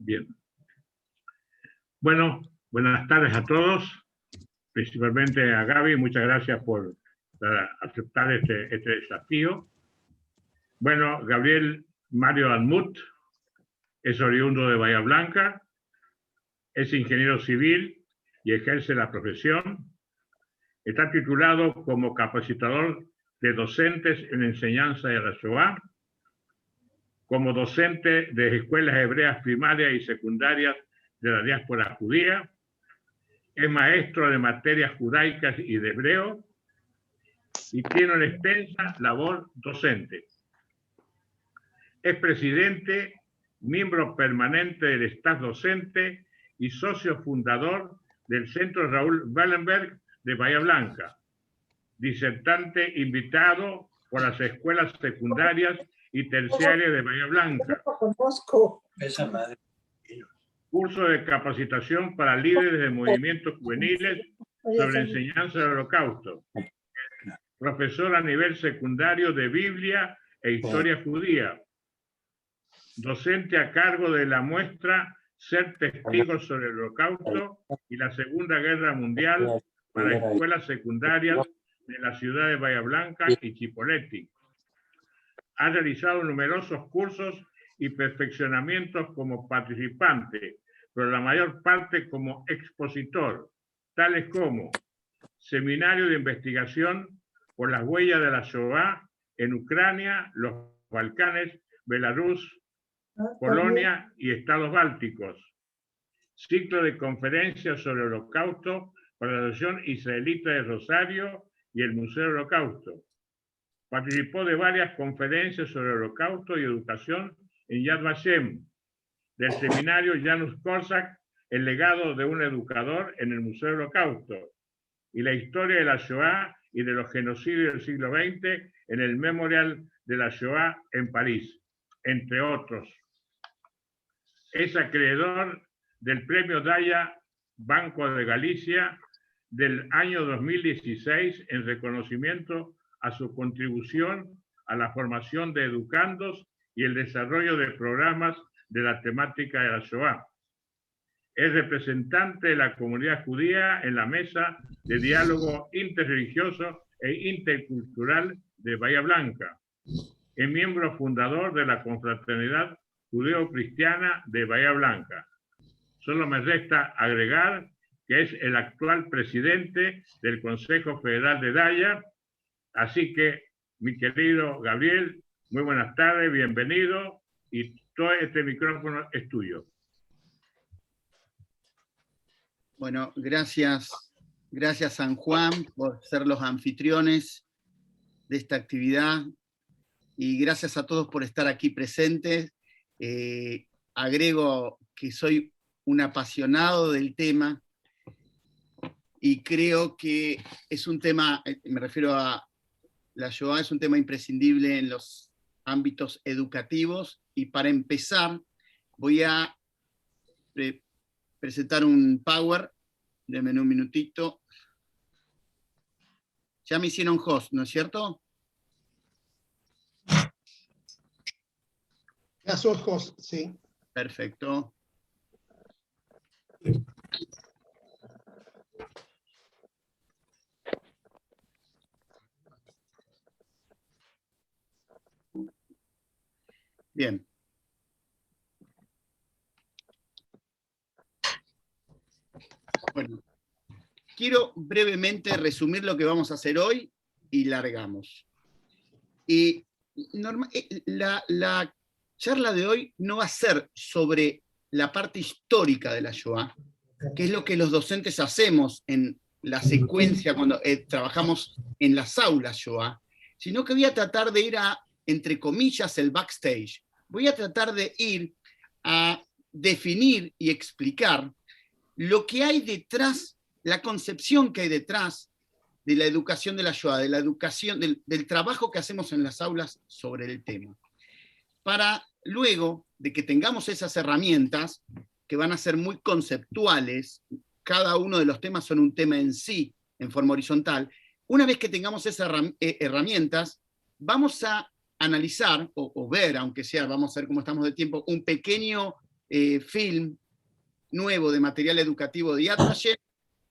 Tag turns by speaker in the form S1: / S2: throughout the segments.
S1: Bien. Bueno, buenas tardes a todos, principalmente a Gaby. Muchas gracias por aceptar este desafío. Bueno, Gabriel Mario Almut es oriundo de Bahía Blanca, es ingeniero civil y ejerce la profesión. Está titulado como capacitador de docentes en enseñanza de la Shoah, como docente de escuelas hebreas primarias y secundarias de la diáspora judía. Es maestro de materias judaicas y de hebreo y tiene una extensa labor docente. Es presidente, miembro permanente del staff docente y socio fundador del Centro Raúl Wallenberg de Bahía Blanca, disertante invitado por las escuelas secundarias y terciarias de Bahía Blanca. Curso de capacitación para líderes de movimientos juveniles sobre enseñanza del Holocausto. Profesor a nivel secundario de Biblia e Historia Judía. Docente a cargo de la muestra Ser Testigos sobre el Holocausto y la Segunda Guerra Mundial para escuelas secundarias de la ciudad de Bahía Blanca y Chipoleti. Ha realizado numerosos cursos y perfeccionamientos como participante, pero la mayor parte como expositor, tales como seminario de investigación por las huellas de la Shoah en Ucrania, los Balcanes, Belarus, Polonia y Estados Bálticos. Ciclo de conferencias sobre el Holocausto para la Asociación Israelita de Rosario y el Museo del Holocausto. Participó de varias conferencias sobre el Holocausto y educación en Yad Vashem, del seminario Janusz Korczak, el legado de un educador en el Museo del Holocausto, y la historia de la Shoah y de los genocidios del siglo XX en el Memorial de la Shoah en París, entre otros. Es acreedor del Premio Daya Banco de Galicia del año 2016 en reconocimiento a su contribución a la formación de educandos y el desarrollo de programas de la temática de la Shoah. Es representante de la comunidad judía en la Mesa de Diálogo Interreligioso e Intercultural de Bahía Blanca. Es miembro fundador de la Confraternidad Judeo-Cristiana de Bahía Blanca. Solo me resta agregar que es el actual presidente del Consejo Federal de Daya. Así que, mi querido Gabriel, muy buenas tardes, bienvenido, y todo este micrófono es tuyo.
S2: Bueno, gracias San Juan por ser los anfitriones de esta actividad y gracias a todos por estar aquí presentes. Agrego que soy un apasionado del tema y creo que es un tema, me refiero a la Shoah, es un tema imprescindible en los ámbitos educativos, y para empezar voy a presentar un PowerPoint. Denme un minutito. Ya me hicieron host, ¿no es cierto?
S3: Ya sos host, sí.
S2: Perfecto. Bien. Bueno, quiero brevemente resumir lo que vamos a hacer hoy y largamos. Y la charla de hoy no va a ser sobre la parte histórica de la Shoah, que es lo que los docentes hacemos en la secuencia cuando trabajamos en las aulas Shoah, sino que voy a tratar de ir a, entre comillas, el backstage. Voy a tratar de ir a definir y explicar lo que hay detrás, la concepción que hay detrás de la educación de la Shoah, de la educación, del trabajo que hacemos en las aulas sobre el tema. Para luego de que tengamos esas herramientas, que van a ser muy conceptuales, cada uno de los temas son un tema en sí, en forma horizontal, una vez que tengamos esas herramientas, vamos a analizar, o ver, aunque sea, vamos a ver cómo estamos de tiempo, un pequeño film nuevo de material educativo de Yad Vashem,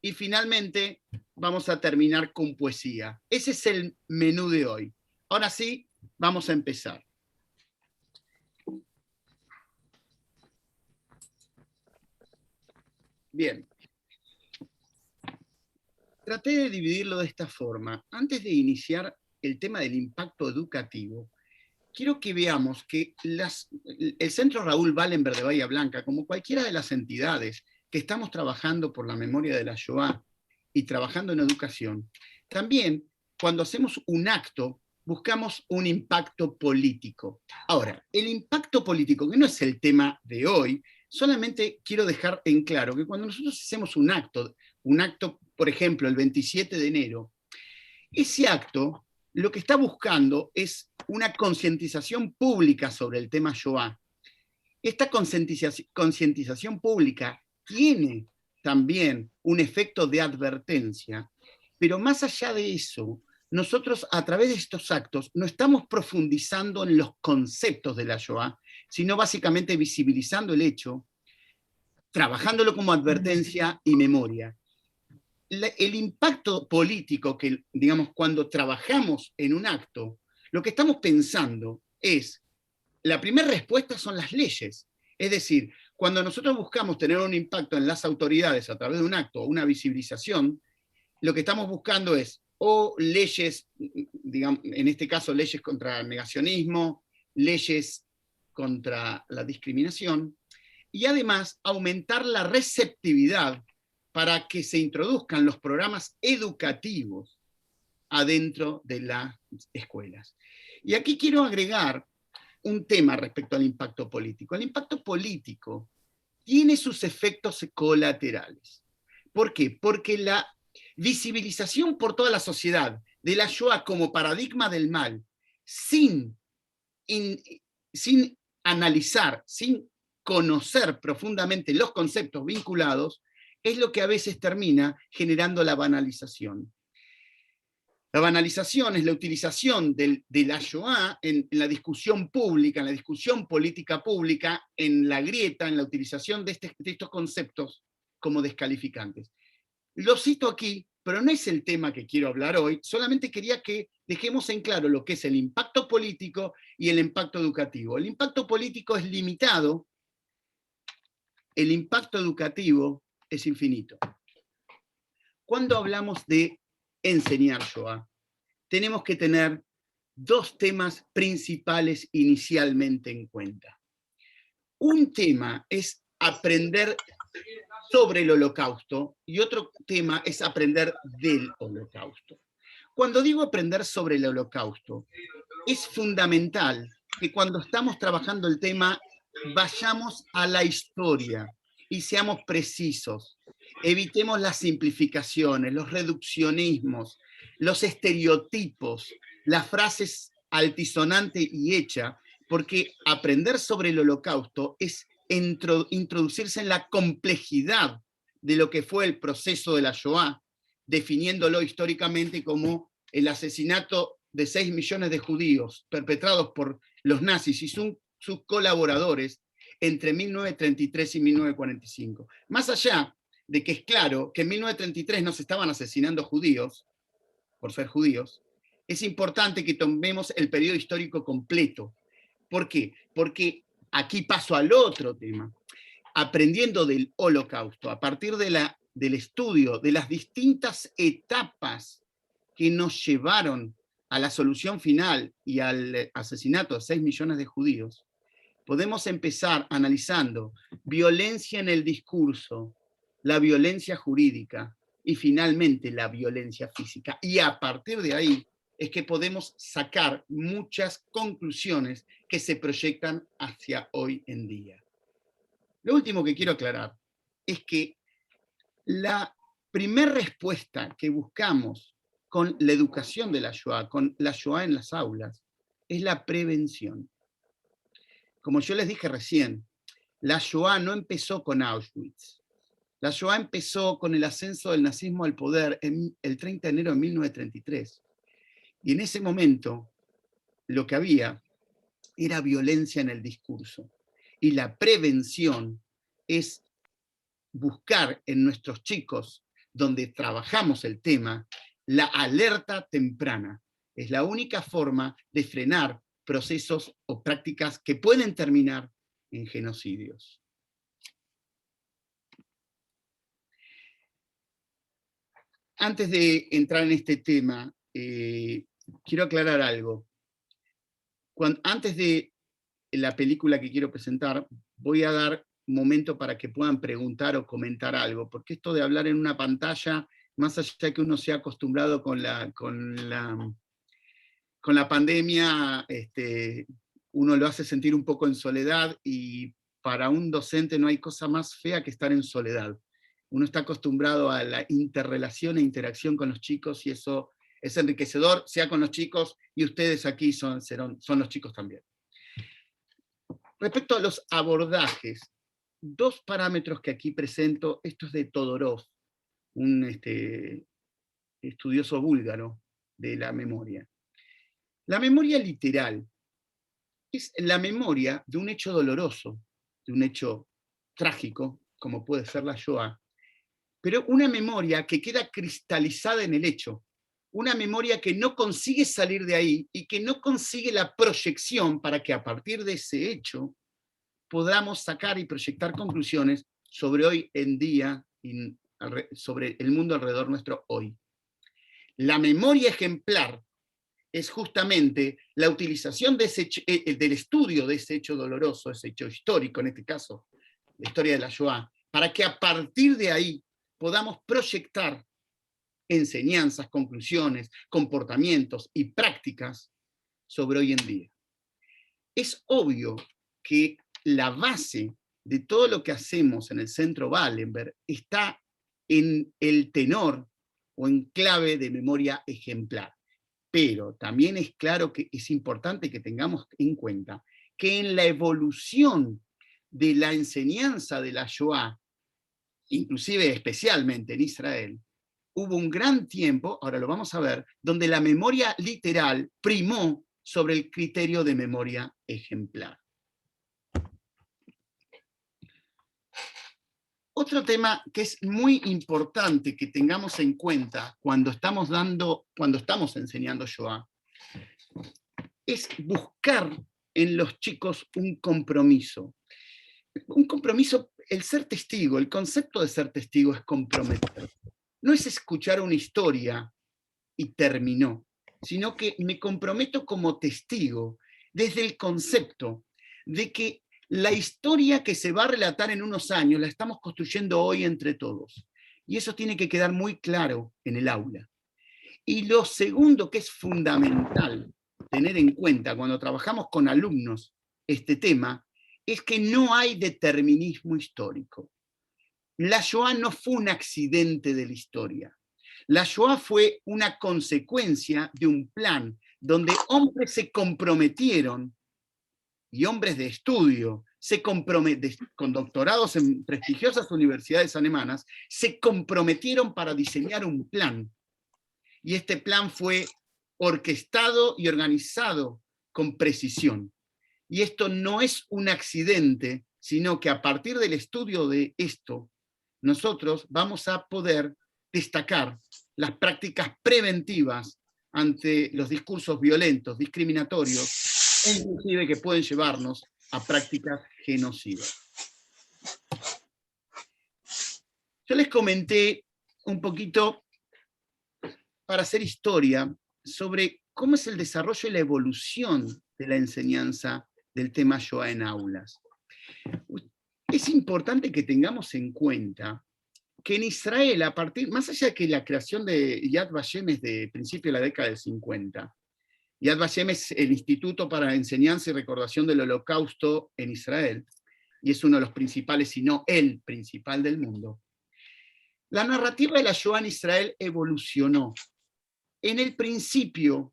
S2: y finalmente vamos a terminar con poesía. Ese es el menú de hoy. Ahora sí, vamos a empezar. Bien. Traté de dividirlo de esta forma. Antes de iniciar el tema del impacto educativo, quiero que veamos que el Centro Raúl Wallenberg de Bahía Blanca, como cualquiera de las entidades que estamos trabajando por la memoria de la Shoah y trabajando en educación, también cuando hacemos un acto buscamos un impacto político. Ahora, el impacto político, que no es el tema de hoy, solamente quiero dejar en claro que cuando nosotros hacemos un acto, por ejemplo, el 27 de enero, ese acto lo que está buscando es una concientización pública sobre el tema Shoah. Esta concientización pública tiene también un efecto de advertencia, pero más allá de eso, nosotros a través de estos actos no estamos profundizando en los conceptos de la Shoah, sino básicamente visibilizando el hecho, trabajándolo como advertencia y memoria. El impacto político que, digamos, cuando trabajamos en un acto, lo que estamos pensando es, la primera respuesta son las leyes. Es decir, cuando nosotros buscamos tener un impacto en las autoridades a través de un acto o una visibilización, lo que estamos buscando es o leyes, digamos, en este caso leyes contra el negacionismo, leyes contra la discriminación, y además aumentar la receptividad para que se introduzcan los programas educativos adentro de las escuelas. Y aquí quiero agregar un tema respecto al impacto político. El impacto político tiene sus efectos colaterales. ¿Por qué? Porque la visibilización por toda la sociedad de la Shoah como paradigma del mal, sin analizar, sin conocer profundamente los conceptos vinculados, es lo que a veces termina generando la banalización. La banalización es la utilización de la Shoah en la discusión pública, en la discusión política pública, en la grieta, en la utilización de estos conceptos como descalificantes. Lo cito aquí, pero no es el tema que quiero hablar hoy, solamente quería que dejemos en claro lo que es el impacto político y el impacto educativo. El impacto político es limitado, el impacto educativo es infinito. Cuando hablamos de enseñar Shoah, tenemos que tener dos temas principales inicialmente en cuenta. Un tema es aprender sobre el Holocausto y otro tema es aprender del Holocausto. Cuando digo aprender sobre el Holocausto, es fundamental que cuando estamos trabajando el tema vayamos a la historia y seamos precisos. Evitemos las simplificaciones, los reduccionismos, los estereotipos, las frases altisonante y hecha, porque aprender sobre el Holocausto es introducirse en la complejidad de lo que fue el proceso de la Shoah, definiéndolo históricamente como el asesinato de 6 millones de judíos perpetrados por los nazis y sus colaboradores entre 1933 y 1945. Más allá de que es claro que en 1933 no se estaban asesinando judíos, por ser judíos, es importante que tomemos el periodo histórico completo. ¿Por qué? Porque aquí paso al otro tema. Aprendiendo del Holocausto, a partir del estudio de las distintas etapas que nos llevaron a la solución final y al asesinato de 6 millones de judíos, podemos empezar analizando violencia en el discurso, la violencia jurídica y finalmente la violencia física. Y a partir de ahí es que podemos sacar muchas conclusiones que se proyectan hacia hoy en día. Lo último que quiero aclarar es que la primera respuesta que buscamos con la educación de la Shoah, con la Shoah en las aulas, es la prevención. Como yo les dije recién, la Shoah no empezó con Auschwitz. La Shoah empezó con el ascenso del nazismo al poder el 30 de enero de 1933. Y en ese momento lo que había era violencia en el discurso. y la prevención es buscar en nuestros chicos, donde trabajamos el tema, la alerta temprana. Es la única forma de frenar procesos o prácticas que pueden terminar en genocidios. Antes de entrar en este tema, quiero aclarar algo. Antes de la película que quiero presentar, voy a dar un momento para que puedan preguntar o comentar algo, porque esto de hablar en una pantalla, más allá de que uno se ha acostumbrado con la pandemia, uno lo hace sentir un poco en soledad, y para un docente no hay cosa más fea que estar en soledad. Uno está acostumbrado a la interrelación e interacción con los chicos, y eso es enriquecedor, sea con los chicos, y ustedes aquí son los chicos también. Respecto a los abordajes, 2 parámetros que aquí presento. Esto es de Todorov, un estudioso búlgaro de la memoria. La memoria literal es la memoria de un hecho doloroso, de un hecho trágico, como puede ser la Shoah, pero una memoria que queda cristalizada en el hecho, una memoria que no consigue salir de ahí y que no consigue la proyección para que a partir de ese hecho podamos sacar y proyectar conclusiones sobre hoy en día, sobre el mundo alrededor nuestro hoy. La memoria ejemplar es justamente la utilización de del estudio de ese hecho doloroso, ese hecho histórico, en este caso, la historia de la Shoah, para que a partir de ahí podamos proyectar enseñanzas, conclusiones, comportamientos y prácticas sobre hoy en día. Es obvio que la base de todo lo que hacemos en el Centro Wallenberg está en el tenor o en clave de memoria ejemplar. Pero también es claro que es importante que tengamos en cuenta que en la evolución de la enseñanza de la Shoah, inclusive especialmente en Israel, hubo un gran tiempo, ahora lo vamos a ver, donde la memoria literal primó sobre el criterio de memoria ejemplar. Otro tema que es muy importante que tengamos en cuenta cuando estamos enseñando Shoah, es buscar en los chicos un compromiso. Un compromiso, el ser testigo, el concepto de ser testigo es comprometer. No es escuchar una historia y terminó, sino que me comprometo como testigo desde el concepto de que la historia que se va a relatar en unos años la estamos construyendo hoy entre todos. Y eso tiene que quedar muy claro en el aula. Y lo segundo que es fundamental tener en cuenta cuando trabajamos con alumnos este tema, es que no hay determinismo histórico. La Shoah no fue un accidente de la historia. La Shoah fue una consecuencia de un plan donde hombres se comprometieron, y hombres de estudio, con doctorados en prestigiosas universidades alemanas, se comprometieron para diseñar un plan. Y este plan fue orquestado y organizado con precisión. Y esto no es un accidente, sino que a partir del estudio de esto, nosotros vamos a poder destacar las prácticas preventivas ante los discursos violentos, discriminatorios, e inclusive que pueden llevarnos a prácticas genocidas. Yo les comenté un poquito, para hacer historia, sobre cómo es el desarrollo y la evolución de la enseñanza del tema Shoah en aulas. Es importante que tengamos en cuenta que en Israel, más allá de que la creación de Yad Vashem es de principio de la década del 50, Yad Vashem es el Instituto para Enseñanza y Recordación del Holocausto en Israel, y es uno de los principales, si no el principal del mundo. La narrativa de la Shoah en Israel evolucionó. En el principio,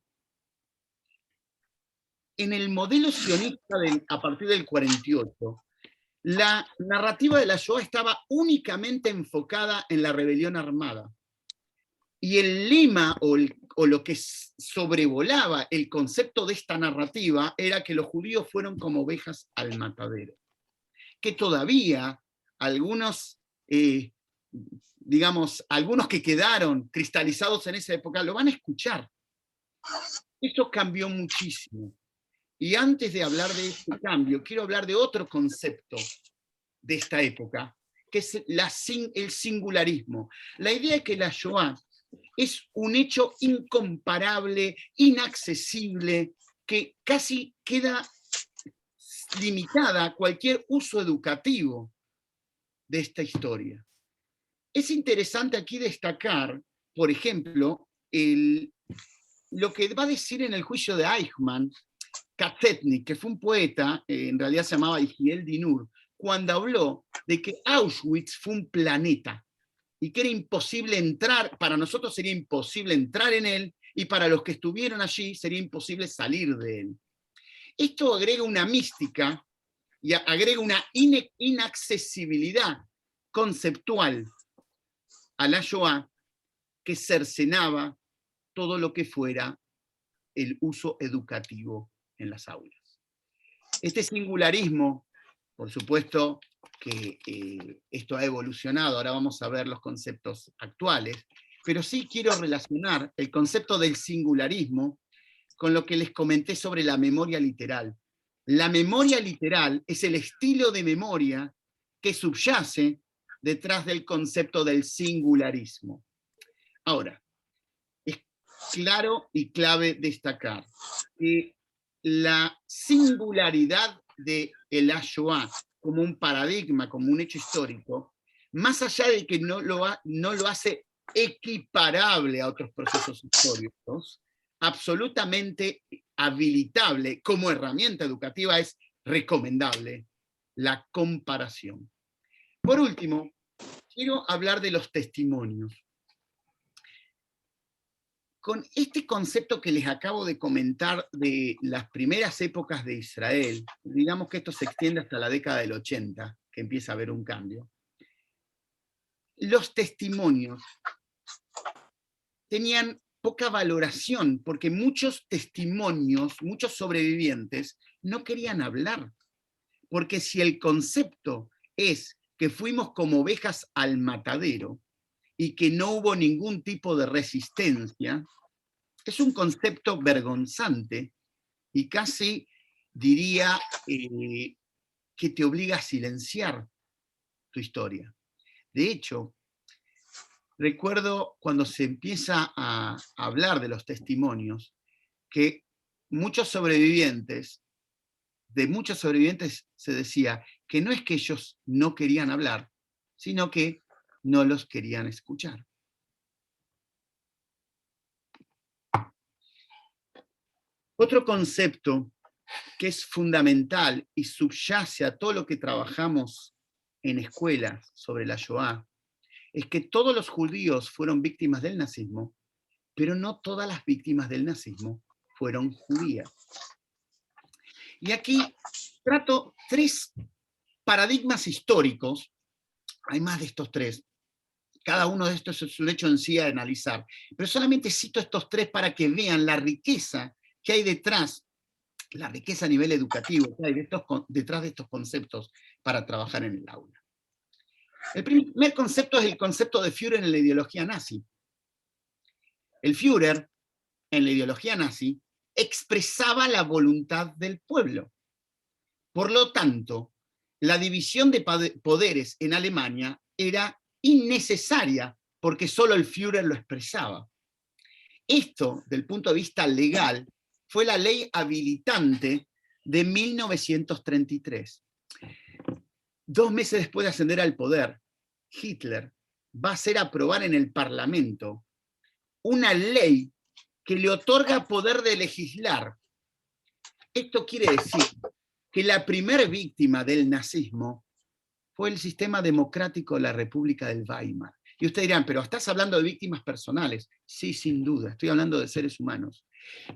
S2: en el modelo sionista a partir del 48, la narrativa de la Shoah estaba únicamente enfocada en la rebelión armada. Y el lema o lo que sobrevolaba el concepto de esta narrativa era que los judíos fueron como ovejas al matadero. que todavía algunos, digamos, algunos que quedaron cristalizados en esa época lo van a escuchar. Esto cambió muchísimo. Y antes de hablar de este cambio, quiero hablar de otro concepto de esta época, que es el singularismo. La idea es que la Shoah es un hecho incomparable, inaccesible, que casi queda limitada a cualquier uso educativo de esta historia. Es interesante aquí destacar, por ejemplo, lo que va a decir en el juicio de Eichmann, Katetnik, que fue un poeta, en realidad se llamaba Igiel Dinur, cuando habló de que Auschwitz fue un planeta y que era imposible entrar, para nosotros sería imposible entrar en él, y para los que estuvieron allí sería imposible salir de él. Esto agrega una mística y agrega una inaccesibilidad conceptual a la Shoah que cercenaba todo lo que fuera el uso educativo en las aulas. Este singularismo, por supuesto que esto ha evolucionado, ahora vamos a ver los conceptos actuales, pero sí quiero relacionar el concepto del singularismo con lo que les comenté sobre la memoria literal. La memoria literal es el estilo de memoria que subyace detrás del concepto del singularismo. Ahora, es claro y clave destacar que la singularidad de el Shoah como un paradigma, como un hecho histórico, más allá de que no lo hace equiparable a otros procesos históricos, absolutamente habilitable como herramienta educativa, es recomendable la comparación. Por último, quiero hablar de los testimonios. Con este concepto que les acabo de comentar de las primeras épocas de Israel, digamos que esto se extiende hasta la década del 80, que empieza a haber un cambio, los testimonios tenían poca valoración, porque muchos testimonios, muchos sobrevivientes, no querían hablar. Porque si el concepto es que fuimos como ovejas al matadero y que no hubo ningún tipo de resistencia, es un concepto vergonzante y casi diría que te obliga a silenciar tu historia. De hecho, recuerdo cuando se empieza a hablar de los testimonios, que muchos sobrevivientes se decía que no es que ellos no querían hablar, sino que no los querían escuchar. Otro concepto que es fundamental y subyace a todo lo que trabajamos en escuelas sobre la Shoah, es que todos los judíos fueron víctimas del nazismo, pero no todas las víctimas del nazismo fueron judías. Y aquí trato 3 paradigmas históricos, hay más de estos 3, cada uno de estos es un hecho en sí a analizar, pero solamente cito estos 3 para que vean la riqueza que hay detrás, la riqueza a nivel educativo que hay detrás de estos conceptos para trabajar en el aula. El primer concepto es el concepto de Führer en la ideología nazi. El Führer, en la ideología nazi, expresaba la voluntad del pueblo. Por lo tanto, la división de poderes en Alemania era innecesaria porque solo el Führer lo expresaba. Esto, del punto de vista legal, fue la ley habilitante de 1933. 2 meses después de ascender al poder, Hitler va a hacer aprobar en el Parlamento una ley que le otorga poder de legislar. Esto quiere decir que la primera víctima del nazismo fue el sistema democrático de la República del Weimar. Y ustedes dirán, pero estás hablando de víctimas personales. Sí, sin duda, estoy hablando de seres humanos.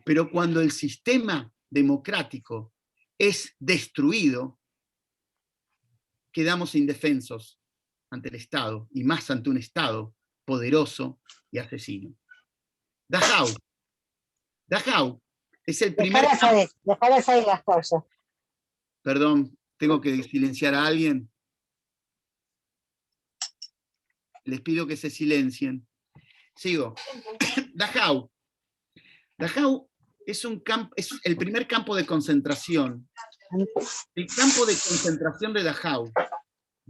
S2: Pero cuando el sistema democrático es destruido, quedamos indefensos ante el Estado, y más ante un Estado poderoso y asesino. Dachau es el primer...
S3: Dejaras ahí las cosas.
S2: Perdón, tengo que silenciar a alguien. Les pido que se silencien. Sigo. Dachau. Dachau es el primer campo de concentración. El campo de concentración de Dachau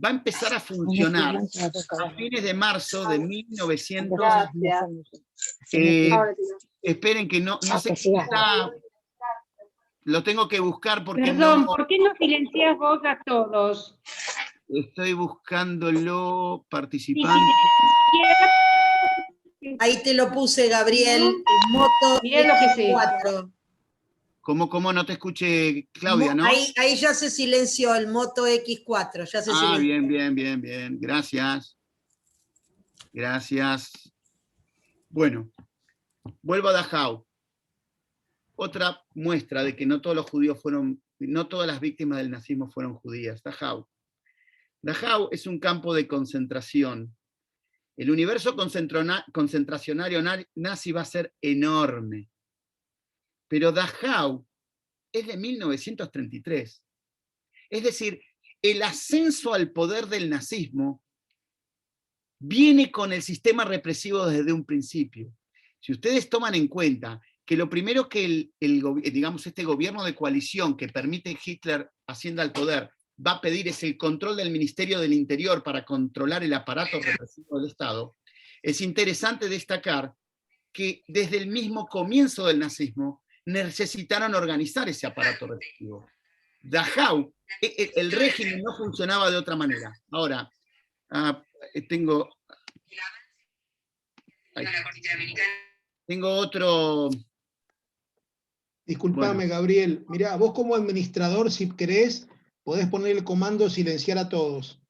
S2: va a empezar a funcionar a fines de marzo de 1900. Esperen que no sé si está. Lo tengo que buscar porque
S3: Perdón,
S2: no.
S3: ¿por qué no silencias vos a todos?
S2: Estoy buscándolo, participante.
S4: Ahí te lo puse, Gabriel, el Moto
S3: Mirá lo que es
S4: X4.
S2: ¿Cómo no te escuché, Claudia, no?
S4: Ahí ya se silenció el Moto X4, ya se silenció.
S2: Bien. Gracias. Gracias. Bueno, vuelvo a Dachau. Otra muestra de que no todos los judíos no todas las víctimas del nazismo fueron judías. Dachau. Dachau es un campo de concentración. El universo concentracionario nazi va a ser enorme. Pero Dachau es de 1933. Es decir, el ascenso al poder del nazismo viene con el sistema represivo desde un principio. Si ustedes toman en cuenta que lo primero que digamos, este gobierno de coalición que permite Hitler ascienda al poder va a pedir es el control del Ministerio del Interior para controlar el aparato represivo del Estado, es interesante destacar que desde el mismo comienzo del nazismo necesitaron organizar ese aparato represivo. Dachau, el régimen no funcionaba de otra manera. Ahora, tengo otro.
S5: Disculpame,
S2: Bueno.
S5: Gabriel. Mirá, vos como administrador, si querés, podés poner el comando silenciar a todos.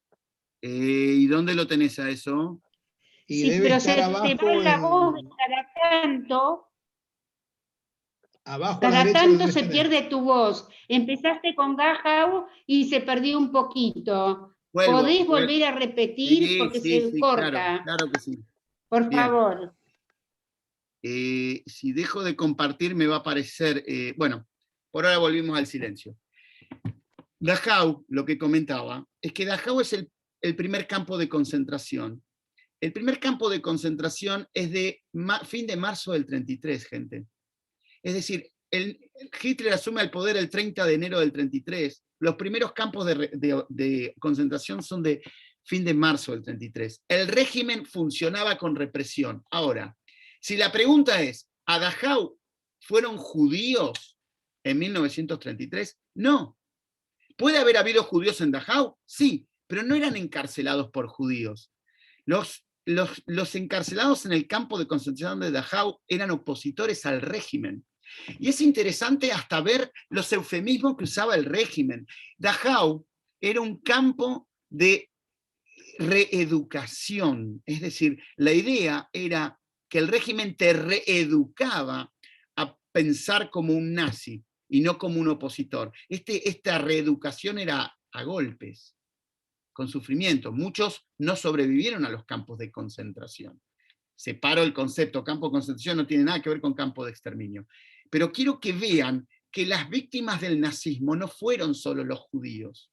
S2: ¿Y dónde lo tenés a eso?
S5: Y
S3: Sí,
S5: debe
S3: pero
S5: estar
S3: se
S5: abajo
S3: te va la voz
S5: en-
S3: cada tanto.
S5: abajo a la
S3: Cada
S5: derecha
S3: tanto
S5: debe
S3: se
S5: tener.
S3: pierde tu voz. Empezaste con Dachau y se perdió un poquito.
S2: Vuelvo.
S3: ¿Podés volver a repetir?
S2: Sí,
S3: Porque
S2: sí,
S3: se
S2: sí,
S3: corta.
S2: claro que sí.
S3: Por
S2: Bien.
S3: favor.
S2: Si dejo de compartir me va a aparecer, bueno, por ahora volvimos al silencio. Dachau, lo que comentaba, es que Dachau es el primer campo de concentración. El primer campo de concentración es de fin de marzo del 33, gente. Es decir, Hitler asume el poder el 30 de enero del 33. Los primeros campos de concentración son de fin de marzo del 33. El régimen funcionaba con represión. Ahora, si la pregunta es, ¿a Dachau fueron judíos en 1933? No. ¿Puede haber habido judíos en Dachau? Sí, pero no eran encarcelados por judíos. Los encarcelados en el campo de concentración de Dachau eran opositores al régimen. Y es interesante hasta ver los eufemismos que usaba el régimen. Dachau era un campo de reeducación, es decir, la idea era que el régimen te reeducaba a pensar como un nazi y no como un opositor. Esta reeducación era a golpes, con sufrimiento. Muchos no sobrevivieron a los campos de concentración. Separo el concepto, campo de concentración no tiene nada que ver con campo de exterminio. Pero quiero que vean que las víctimas del nazismo no fueron solo los judíos.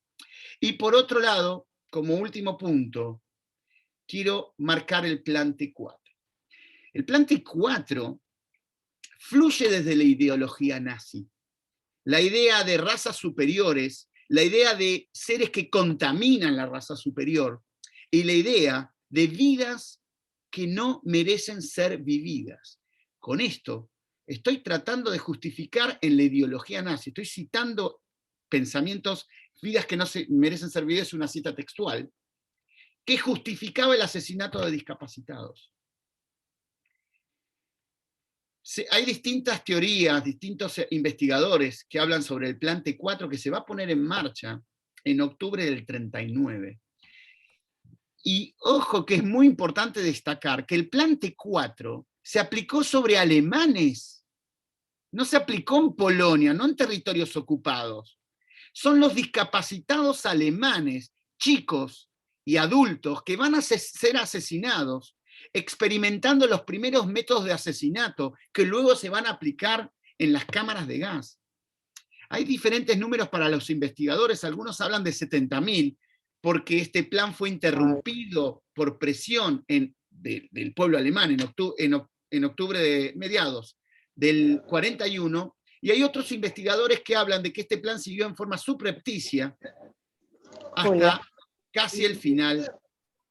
S2: Y por otro lado, como último punto, quiero marcar el plan T4. El plan T4 fluye desde la ideología nazi. La idea de razas superiores, la idea de seres que contaminan la raza superior, y la idea de vidas que no merecen ser vividas. Con esto estoy tratando de justificar en la ideología nazi, estoy citando pensamientos, vidas que no merecen ser vividas, es una cita textual, que justificaba el asesinato de discapacitados. Hay distintas teorías, distintos investigadores que hablan sobre el plan T4 que se va a poner en marcha en octubre del 39. Y ojo que es muy importante destacar que el plan T4 se aplicó sobre alemanes, no se aplicó en Polonia, no en territorios ocupados. Son los discapacitados alemanes, chicos y adultos, que van a ser asesinados, experimentando los primeros métodos de asesinato que luego se van a aplicar en las cámaras de gas. Hay diferentes números para los investigadores, algunos hablan de 70.000, porque este plan fue interrumpido por presión del pueblo alemán en octubre de mediados del 41, y hay otros investigadores que hablan de que este plan siguió en forma subrepticia hasta casi el final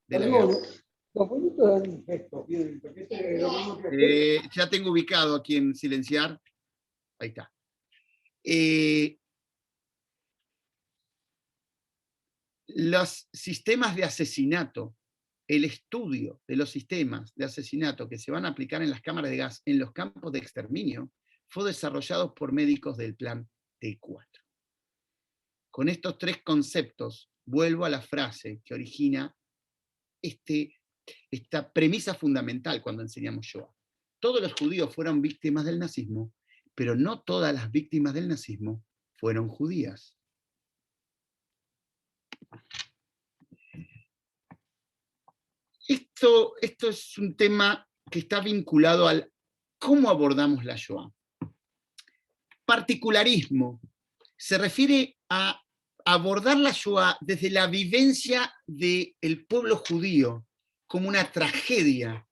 S2: de la guerra. Ya tengo ubicado a quien silenciar. Ahí está. Los sistemas de asesinato, el estudio de los sistemas de asesinato que se van a aplicar en las cámaras de gas en los campos de exterminio, fue desarrollado por médicos del plan T4. Con estos tres conceptos, vuelvo a la frase que origina esta premisa fundamental cuando enseñamos Shoah. Todos los judíos fueron víctimas del nazismo, pero no todas las víctimas del nazismo fueron judías. Esto es un tema que está vinculado al cómo abordamos la Shoah. Particularismo se refiere a abordar la Shoah desde la vivencia del pueblo judío como una tragedia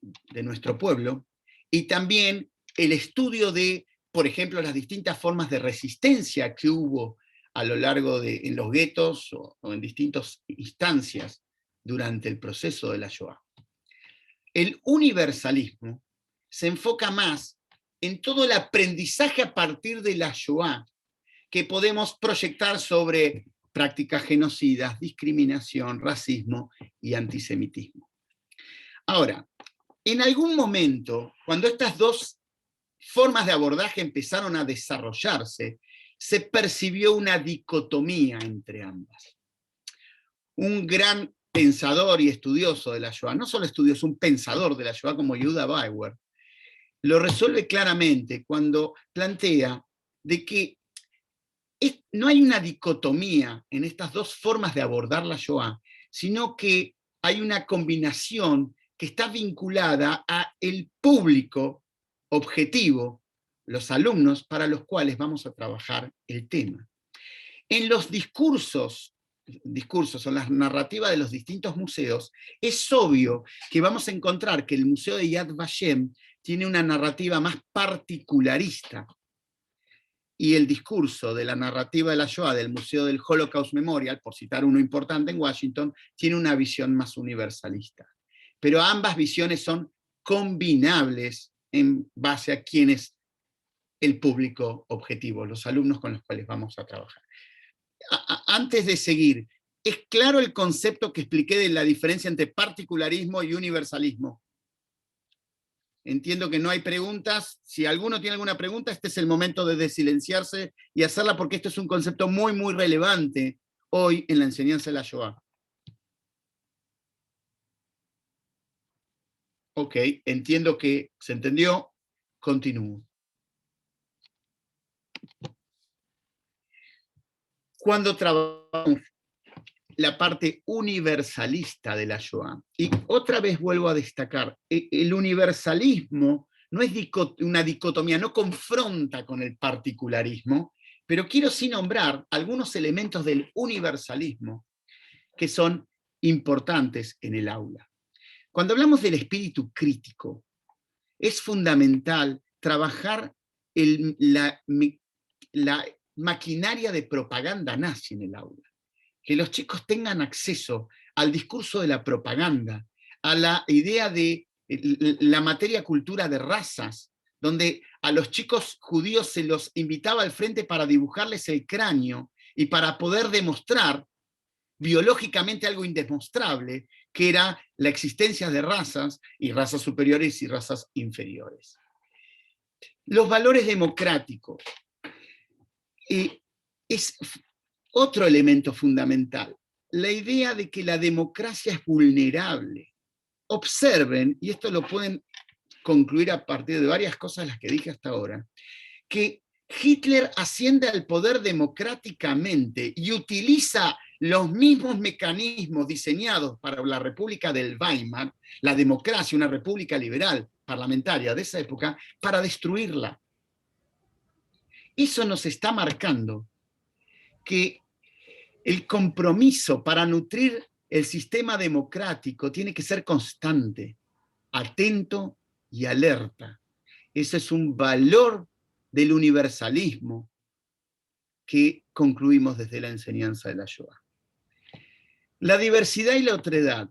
S2: de nuestro pueblo, y también el estudio de, por ejemplo, las distintas formas de resistencia que hubo a lo largo en los guetos o en distintas instancias durante el proceso de la Shoah. El universalismo se enfoca más en todo el aprendizaje a partir de la Shoah que podemos proyectar sobre prácticas genocidas, discriminación, racismo y antisemitismo. Ahora, en algún momento, cuando estas dos formas de abordaje empezaron a desarrollarse, se percibió una dicotomía entre ambas. Un gran pensador y estudioso de la Shoah, no solo estudioso, un pensador de la Shoah como Yehuda Bauer, lo resuelve claramente cuando plantea de que no hay una dicotomía en estas dos formas de abordar la Shoah, sino que hay una combinación que está vinculada a el público objetivo, los alumnos para los cuales vamos a trabajar el tema. En los discursos o las narrativas de los distintos museos, es obvio que vamos a encontrar que el Museo de Yad Vashem tiene una narrativa más particularista, y el discurso de la narrativa de la Shoah del Museo del Holocaust Memorial, por citar uno importante en Washington, tiene una visión más universalista. Pero ambas visiones son combinables en base a quién es el público objetivo, los alumnos con los cuales vamos a trabajar. Antes de seguir, ¿es claro el concepto que expliqué de la diferencia entre particularismo y universalismo? Entiendo que no hay preguntas. Si alguno tiene alguna pregunta, este es el momento de desilenciarse y hacerla, porque esto es un concepto muy, muy relevante hoy en la enseñanza de la Shoah. Ok, entiendo que se entendió. Continúo. Cuando trabajamos la parte universalista de la Shoah, y otra vez vuelvo a destacar, el universalismo no es una dicotomía, no confronta con el particularismo, pero quiero sí nombrar algunos elementos del universalismo que son importantes en el aula. Cuando hablamos del espíritu crítico, es fundamental trabajar la maquinaria de propaganda nazi en el aula. Que los chicos tengan acceso al discurso de la propaganda, a la idea de la materia cultura de razas, donde a los chicos judíos se los invitaba al frente para dibujarles el cráneo y para poder demostrar biológicamente algo indemostrable, que era la existencia de razas, y razas superiores y razas inferiores. Los valores democráticos es otro elemento fundamental, la idea de que la democracia es vulnerable. Observen, y esto lo pueden concluir a partir de varias cosas las que dije hasta ahora, que Hitler asciende al poder democráticamente y utiliza los mismos mecanismos diseñados para la República del Weimar, la democracia, una república liberal parlamentaria de esa época, para destruirla. Eso nos está marcando que el compromiso para nutrir el sistema democrático tiene que ser constante, atento y alerta. Ese es un valor del universalismo que concluimos desde la enseñanza de la Shoah. La diversidad y la otredad.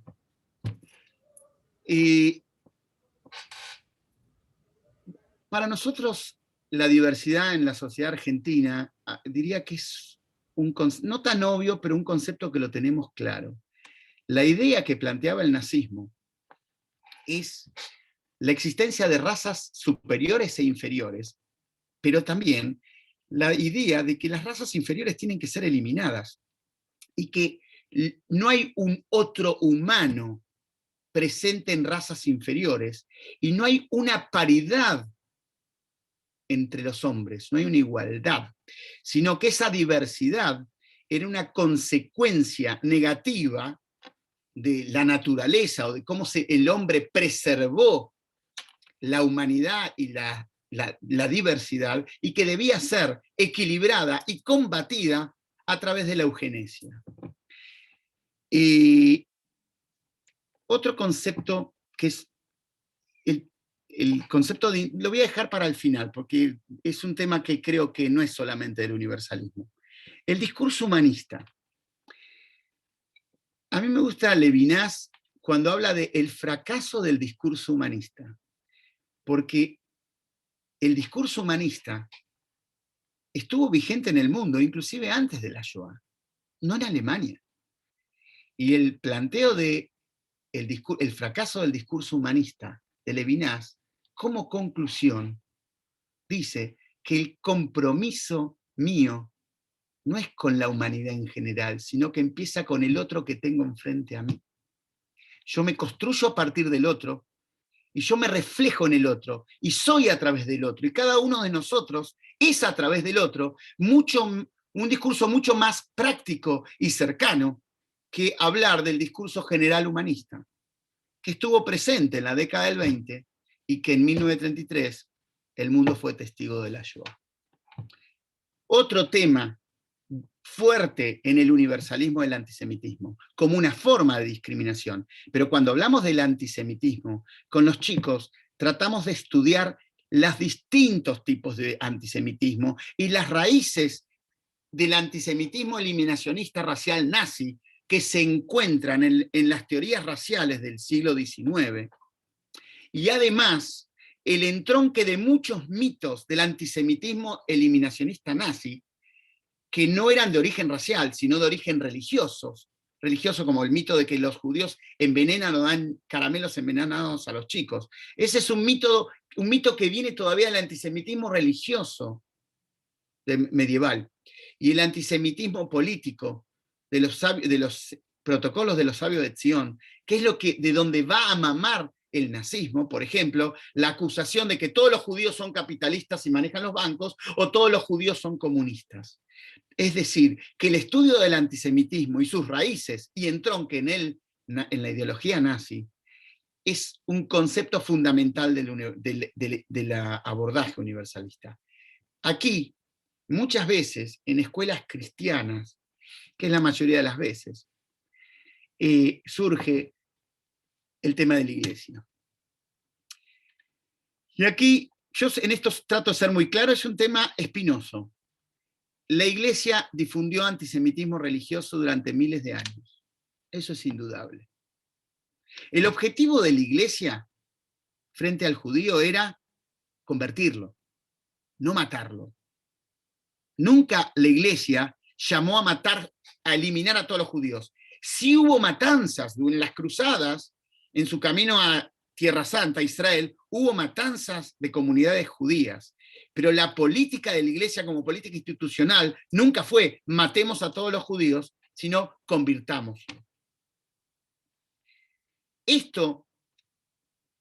S2: Para nosotros, la diversidad en la sociedad argentina, diría que es no tan obvio, pero un concepto que lo tenemos claro. La idea que planteaba el nazismo es la existencia de razas superiores e inferiores, pero también la idea de que las razas inferiores tienen que ser eliminadas y que no hay un otro humano presente en razas inferiores y no hay una paridad entre los hombres, no hay una igualdad, sino que esa diversidad era una consecuencia negativa de la naturaleza o de cómo el hombre preservó la humanidad y la diversidad, y que debía ser equilibrada y combatida a través de la eugenesia. Y otro concepto que es el concepto de, lo voy a dejar para el final, porque es un tema que creo que no es solamente del universalismo. El discurso humanista. A mí me gusta Levinas cuando habla de el fracaso del discurso humanista, porque el discurso humanista estuvo vigente en el mundo, inclusive antes de la Shoah, no en Alemania. Y el planteo de el fracaso del discurso humanista de Levinas, como conclusión, dice que el compromiso mío no es con la humanidad en general, sino que empieza con el otro que tengo enfrente a mí. Yo me construyo a partir del otro, y yo me reflejo en el otro, y soy a través del otro, y cada uno de nosotros es a través del otro, un discurso mucho más práctico y cercano que hablar del discurso general humanista, que estuvo presente en la década del 20 y que en 1933 el mundo fue testigo de la Shoah. Otro tema fuerte en el universalismo del antisemitismo, como una forma de discriminación. Pero cuando hablamos del antisemitismo, con los chicos tratamos de estudiar los distintos tipos de antisemitismo y las raíces del antisemitismo eliminacionista racial nazi que se encuentran en las teorías raciales del siglo XIX. Y además, el entronque de muchos mitos del antisemitismo eliminacionista nazi que no eran de origen racial, sino de origen religioso como el mito de que los judíos envenenan o dan caramelos envenenados a los chicos. Ese es un mito que viene todavía del antisemitismo religioso medieval. Y el antisemitismo político de los protocolos de los sabios de Zion, que es de donde va a mamar el nazismo, por ejemplo, la acusación de que todos los judíos son capitalistas y manejan los bancos, o todos los judíos son comunistas. Es decir, que el estudio del antisemitismo y sus raíces y entronque en la ideología nazi es un concepto fundamental del abordaje universalista. Aquí, muchas veces, en escuelas cristianas, que es la mayoría de las veces, surge el tema de la iglesia. Y aquí, yo en esto trato de ser muy claro, es un tema espinoso. La iglesia difundió antisemitismo religioso durante miles de años. Eso es indudable. El objetivo de la iglesia frente al judío era convertirlo, no matarlo. Nunca la iglesia llamó a matar, a eliminar a todos los judíos. Sí hubo matanzas en las cruzadas, en su camino a Tierra Santa, Israel, hubo matanzas de comunidades judías. Pero la política de la iglesia como política institucional nunca fue matemos a todos los judíos, sino convirtámoslo. Esto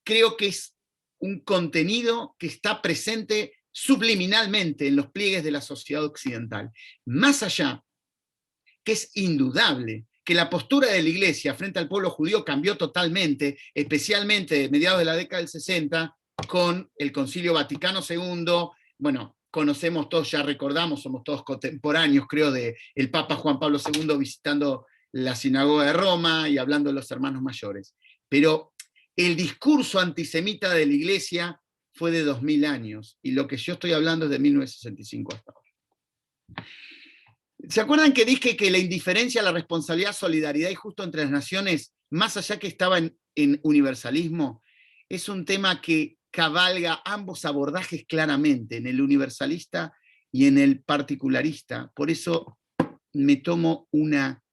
S2: creo que es un contenido que está presente subliminalmente en los pliegues de la sociedad occidental. Más allá, que es indudable que la postura de la iglesia frente al pueblo judío cambió totalmente, especialmente a mediados de la década del 60, con el Concilio Vaticano II, bueno, conocemos todos, ya recordamos, somos todos contemporáneos, creo, de el Papa Juan Pablo II visitando la sinagoga de Roma y hablando de los hermanos mayores. Pero el discurso antisemita de la Iglesia fue de 2000 años, y lo que yo estoy hablando es de 1965 hasta ahora. ¿Se acuerdan que dije que la indiferencia, la responsabilidad, solidaridad y justo entre las naciones, más allá que estaba en universalismo, es un tema que cabalga ambos abordajes claramente, en el universalista y en el particularista? Por eso me tomo una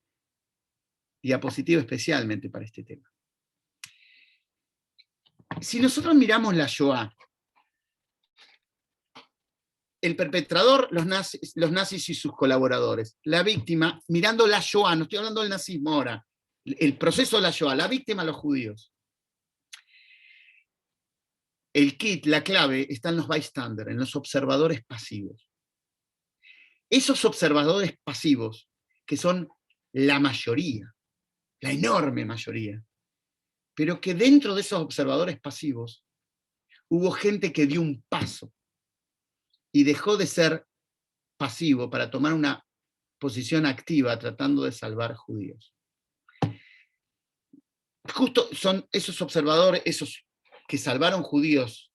S2: diapositiva especialmente para este tema. Si nosotros miramos la Shoah, el perpetrador, los nazis y sus colaboradores. La víctima, mirando la Shoah, no estoy hablando del nazismo ahora, el proceso de la Shoah, la víctima, los judíos. El kit, la clave, está en los bystanders, en los observadores pasivos. Esos observadores pasivos, que son la mayoría, la enorme mayoría, pero que dentro de esos observadores pasivos hubo gente que dio un paso y dejó de ser pasivo para tomar una posición activa tratando de salvar judíos. Justo son esos observadores, esos que salvaron judíos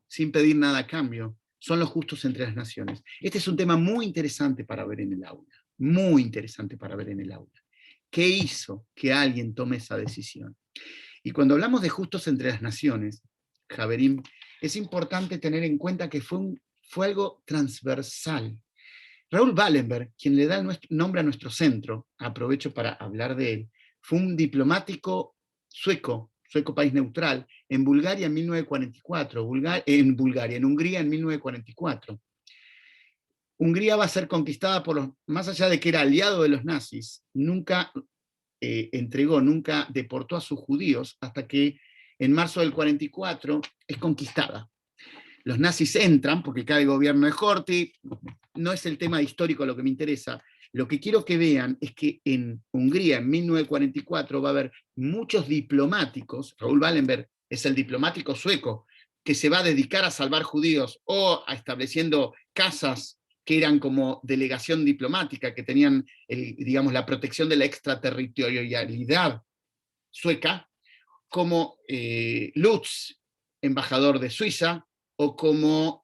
S2: sin pedir nada a cambio, son los justos entre las naciones. Este es un tema muy interesante para ver en el aula, muy interesante para ver en el aula. ¿Qué hizo que alguien tome esa decisión? Y cuando hablamos de justos entre las naciones, Javerim, es importante tener en cuenta que fue algo transversal. Raúl Wallenberg, quien le da el nombre a nuestro centro, aprovecho para hablar de él, fue un diplomático sueco país neutral, en Bulgaria en 1944, en Hungría en 1944. Hungría va a ser conquistada por más allá de que era aliado de los nazis, nunca entregó, nunca deportó a sus judíos hasta que en marzo del 44 es conquistada. Los nazis entran porque cae el gobierno de Horthy, no es el tema histórico lo que me interesa. Lo que quiero que vean es que en Hungría, en 1944, va a haber muchos diplomáticos. Raúl Wallenberg es el diplomático sueco que se va a dedicar a salvar judíos o a estableciendo casas que eran como delegación diplomática, que tenían, digamos, la protección de la extraterritorialidad sueca, como Lutz, embajador de Suiza, o como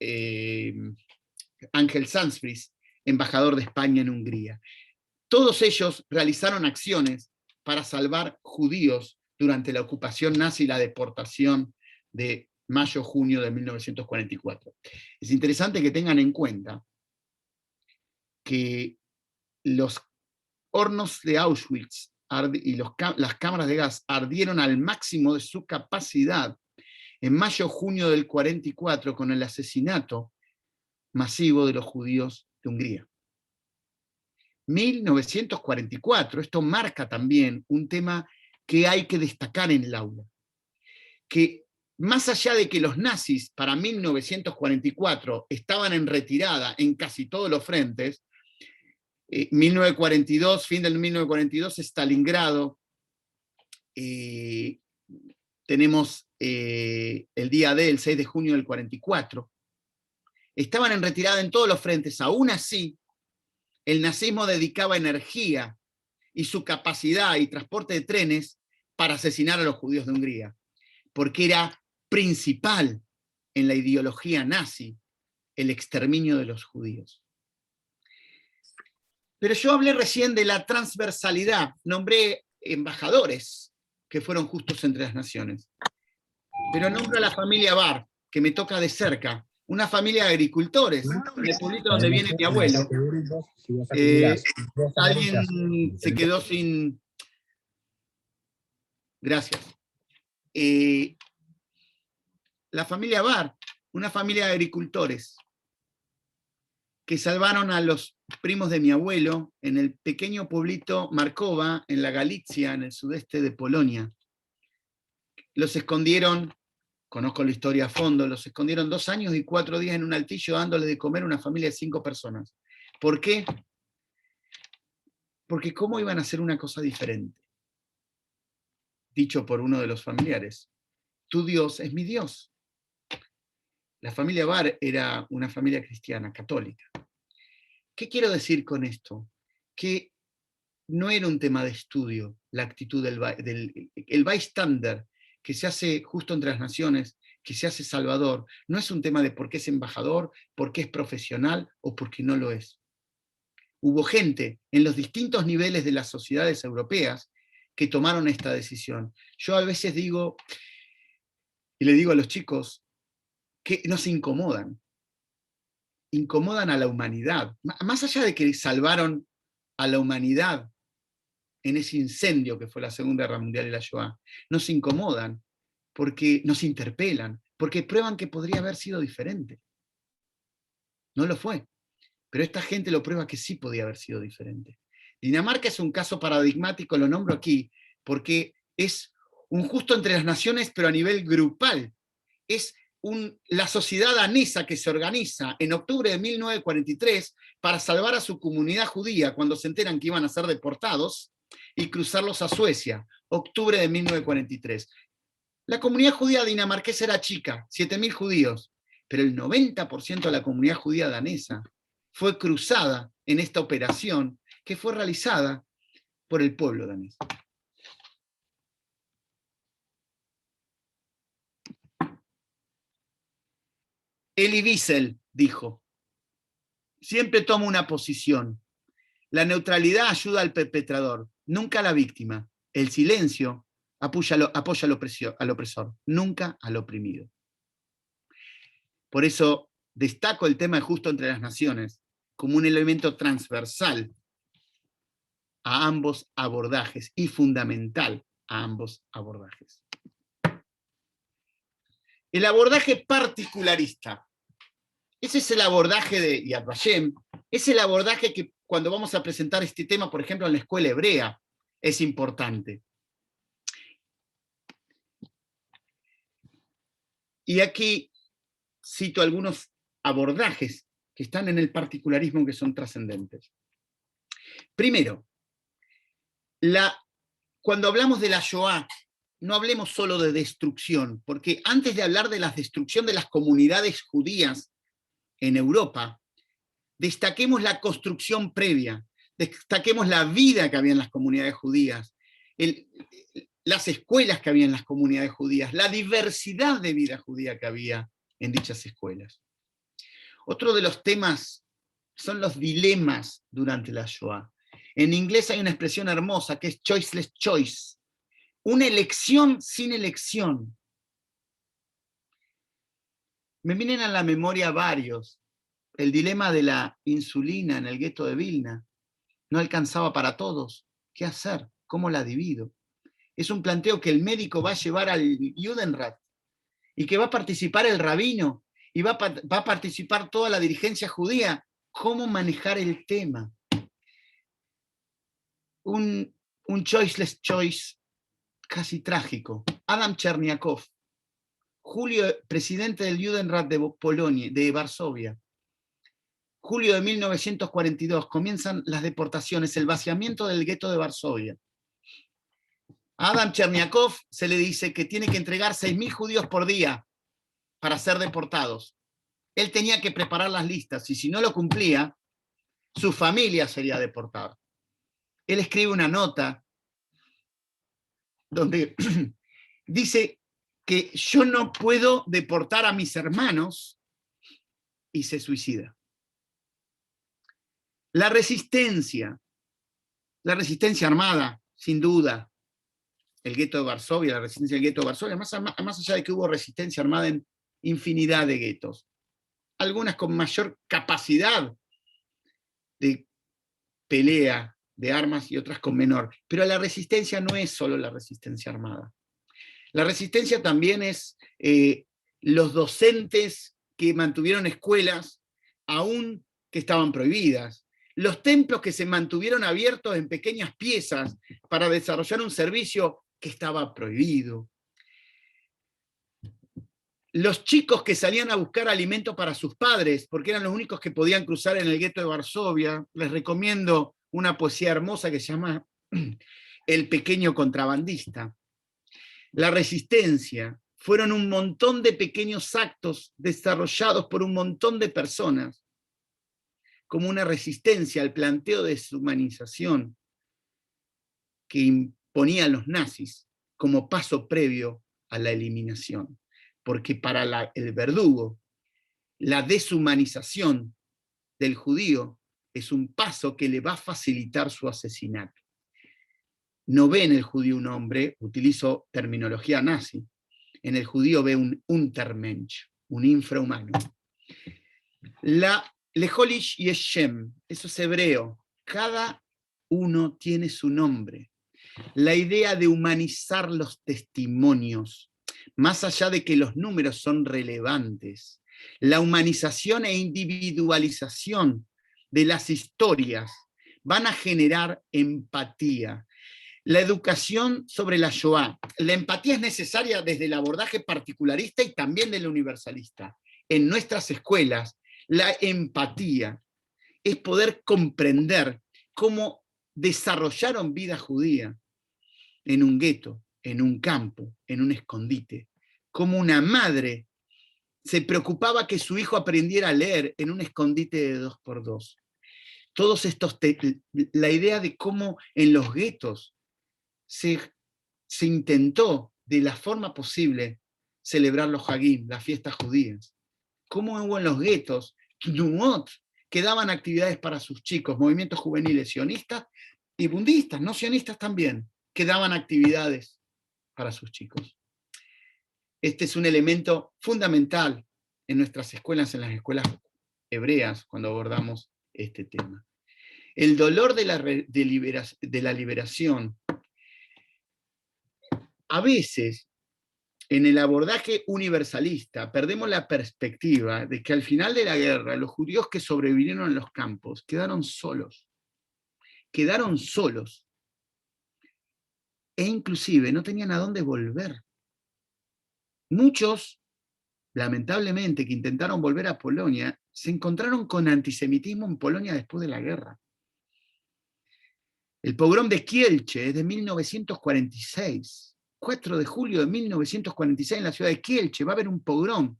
S2: Ángel Sansfries, embajador de España en Hungría. Todos ellos realizaron acciones para salvar judíos durante la ocupación nazi y la deportación de mayo-junio de 1944. Es interesante que tengan en cuenta que los hornos de Auschwitz y las cámaras de gas ardieron al máximo de su capacidad en mayo-junio del 44 con el asesinato masivo de los judíos de Hungría. 1944, esto marca también un tema que hay que destacar en el aula, que más allá de que los nazis para 1944 estaban en retirada en casi todos los frentes, 1942, fin del 1942, Stalingrado, tenemos el día D, el 6 de junio del 44, estaban en retirada en todos los frentes. Aún así, el nazismo dedicaba energía y su capacidad y transporte de trenes para asesinar a los judíos de Hungría, porque era principal en la ideología nazi el exterminio de los judíos. Pero yo hablé recién de la transversalidad, nombré embajadores que fueron justos entre las naciones, pero nombro a la familia Bar, que me toca de cerca, una familia de agricultores, en el pueblito donde viene mi abuelo. Alguien se quedó sin... Gracias. La familia Bar, una familia de agricultores, que salvaron a los primos de mi abuelo en el pequeño pueblito Markova, en la Galicia, en el sudeste de Polonia. Los escondieron, conozco la historia a fondo, los escondieron 2 años y 4 días en un altillo dándoles de comer a una familia de 5 personas. ¿Por qué? Porque ¿cómo iban a hacer una cosa diferente? Dicho por uno de los familiares, tu Dios es mi Dios. La familia Bar era una familia cristiana, católica. ¿Qué quiero decir con esto? Que no era un tema de estudio la actitud el bystander que se hace justo entre las naciones, que se hace salvador, no es un tema de por qué es embajador, por qué es profesional o por qué no lo es. Hubo gente en los distintos niveles de las sociedades europeas que tomaron esta decisión. Yo a veces digo, y le digo a los chicos, que nos incomodan a la humanidad. Más allá de que salvaron a la humanidad en ese incendio que fue la Segunda Guerra Mundial y la Shoah, nos incomodan porque nos interpelan, porque prueban que podría haber sido diferente. No lo fue, pero esta gente lo prueba que sí podía haber sido diferente. Dinamarca es un caso paradigmático, lo nombro aquí, porque es un justo entre las naciones, pero a nivel grupal. Es la sociedad danesa que se organiza en octubre de 1943 para salvar a su comunidad judía cuando se enteran que iban a ser deportados y cruzarlos a Suecia, octubre de 1943. La comunidad judía dinamarquesa era chica, 7.000 judíos, pero el 90% de la comunidad judía danesa fue cruzada en esta operación que fue realizada por el pueblo danés. Elie Wiesel dijo, siempre tomo una posición. La neutralidad ayuda al perpetrador, nunca a la víctima. El silencio apoya al opresor, nunca al oprimido. Por eso destaco el tema de justo entre las naciones como un elemento transversal a ambos abordajes y fundamental a ambos abordajes. El abordaje particularista. Ese es el abordaje de Yad Vashem, es el abordaje que cuando vamos a presentar este tema, por ejemplo, en la escuela hebrea, es importante. Y aquí cito algunos abordajes que están en el particularismo que son trascendentes. Primero, cuando hablamos de la Shoah, no hablemos solo de destrucción, porque antes de hablar de la destrucción de las comunidades judías en Europa, destaquemos la construcción previa, destaquemos la vida que había en las comunidades judías, las escuelas que había en las comunidades judías, la diversidad de vida judía que había en dichas escuelas. Otro de los temas son los dilemas durante la Shoah. En inglés hay una expresión hermosa que es choiceless choice, una elección sin elección. Me vienen a la memoria varios. El dilema de la insulina en el gueto de Vilna. No alcanzaba para todos. ¿Qué hacer? ¿Cómo la divido? Es un planteo que el médico va a llevar al Judenrat y que va a participar el rabino y va a participar toda la dirigencia judía. ¿Cómo manejar el tema? Un choiceless choice casi trágico. Adam Cherniakov, julio, presidente del Judenrat de Polonia, de Varsovia. Julio de 1942, comienzan las deportaciones, el vaciamiento del gueto de Varsovia. A Adam Cherniakov se le dice que tiene que entregar 6.000 judíos por día para ser deportados. Él tenía que preparar las listas y si no lo cumplía, su familia sería deportada. Él escribe una nota donde dice que yo no puedo deportar a mis hermanos y se suicida. La resistencia armada, sin duda, el gueto de Varsovia, la resistencia del gueto de Varsovia, más allá de que hubo resistencia armada en infinidad de guetos, algunas con mayor capacidad de pelea de armas y otras con menor, pero la resistencia no es solo la resistencia armada. La resistencia también es los docentes que mantuvieron escuelas aún que estaban prohibidas, los templos que se mantuvieron abiertos en pequeñas piezas para desarrollar un servicio que estaba prohibido. Los chicos que salían a buscar alimento para sus padres, porque eran los únicos que podían cruzar en el gueto de Varsovia. Les recomiendo una poesía hermosa que se llama El pequeño contrabandista. La resistencia fueron un montón de pequeños actos desarrollados por un montón de personas como una resistencia al planteo de deshumanización que imponían los nazis como paso previo a la eliminación. Porque para el verdugo, la deshumanización del judío es un paso que le va a facilitar su asesinato. No ve en el judío un hombre, utilizo terminología nazi, en el judío ve un Untermensch, un infrahumano. La Leholish y Shem, eso es hebreo, cada uno tiene su nombre. La idea de humanizar los testimonios, más allá de que los números son relevantes, la humanización e individualización de las historias van a generar empatía. La educación sobre la Shoah. La empatía es necesaria desde el abordaje particularista y también del universalista. En nuestras escuelas, la empatía es poder comprender cómo desarrollaron vida judía en un gueto, en un campo, en un escondite. Cómo una madre se preocupaba que su hijo aprendiera a leer en un escondite de 2x2. Todos estos, la idea de cómo en los guetos se intentó de la forma posible celebrar los Hagim, las fiestas judías. Cómo hubo en los guetos, que daban actividades para sus chicos, movimientos juveniles sionistas y budistas, no sionistas también, que daban actividades para sus chicos. Este es un elemento fundamental en nuestras escuelas, en las escuelas hebreas, cuando abordamos este tema. El dolor de la liberación. A veces, en el abordaje universalista, perdemos la perspectiva de que al final de la guerra, los judíos que sobrevivieron en los campos quedaron solos. Quedaron solos. E inclusive no tenían a dónde volver. Muchos, lamentablemente, que intentaron volver a Polonia, se encontraron con antisemitismo en Polonia después de la guerra. El pogrom de Kielce es de 1946. 4 de julio de 1946 en la ciudad de Kielce va a haber un pogrom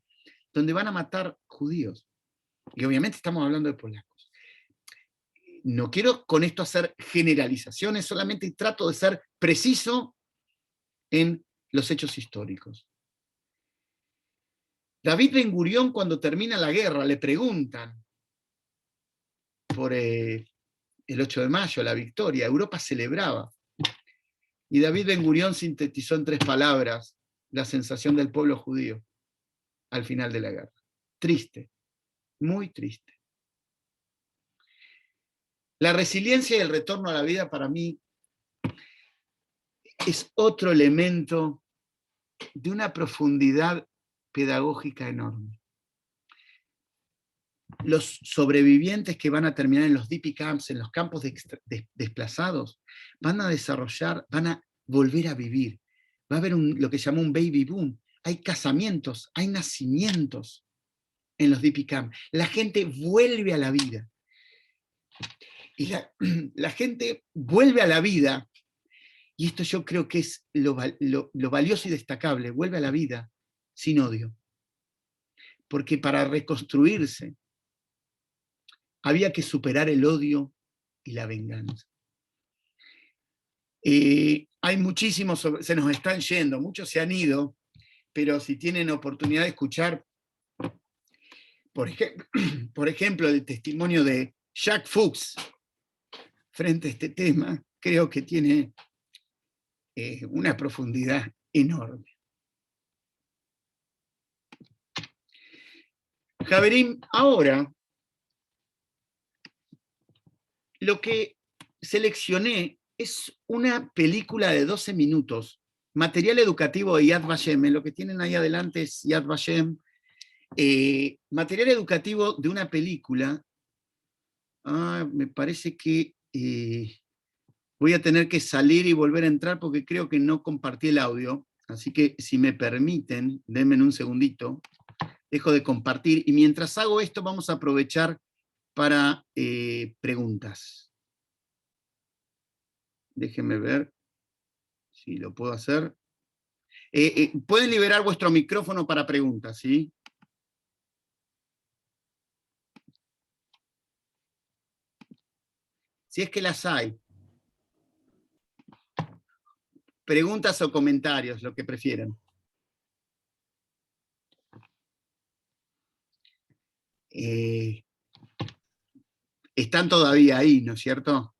S2: donde van a matar judíos. Y obviamente estamos hablando de polacos. No quiero con esto hacer generalizaciones, solamente trato de ser preciso en los hechos históricos. David Ben Gurión, cuando termina la guerra, le preguntan por el 8 de mayo, la victoria. Europa celebraba. Y David Ben Gurión sintetizó en 3 palabras la sensación del pueblo judío al final de la guerra. Triste, muy triste. La resiliencia y el retorno a la vida para mí es otro elemento de una profundidad pedagógica enorme. Los sobrevivientes que van a terminar en los DP camps, en los campos desplazados, van a desarrollar, van a volver a vivir. Va a haber lo que se llama un baby boom. Hay casamientos, hay nacimientos en los DP camps. La gente vuelve a la vida. Y la gente vuelve a la vida, y esto yo creo que es lo valioso y destacable, vuelve a la vida sin odio. Porque para reconstruirse había que superar el odio y la venganza. Hay muchísimos, se nos están yendo, muchos se han ido, pero si tienen oportunidad de escuchar, por ejemplo, el testimonio de Jacques Fuchs frente a este tema, creo que tiene una profundidad enorme. Javerín, ahora, lo que seleccioné es una película de 12 minutos, material educativo de Yad Vashem. Lo que tienen ahí adelante es Yad Vashem. Material educativo de una película. Me parece que voy a tener que salir y volver a entrar porque creo que no compartí el audio. Así que si me permiten, denme un segundito. Dejo de compartir y mientras hago esto vamos a aprovechar para preguntas. Déjenme ver si lo puedo hacer. Pueden liberar vuestro micrófono para preguntas, ¿sí? Si es que las hay. Preguntas o comentarios, lo que prefieran. Están todavía ahí, ¿no es cierto?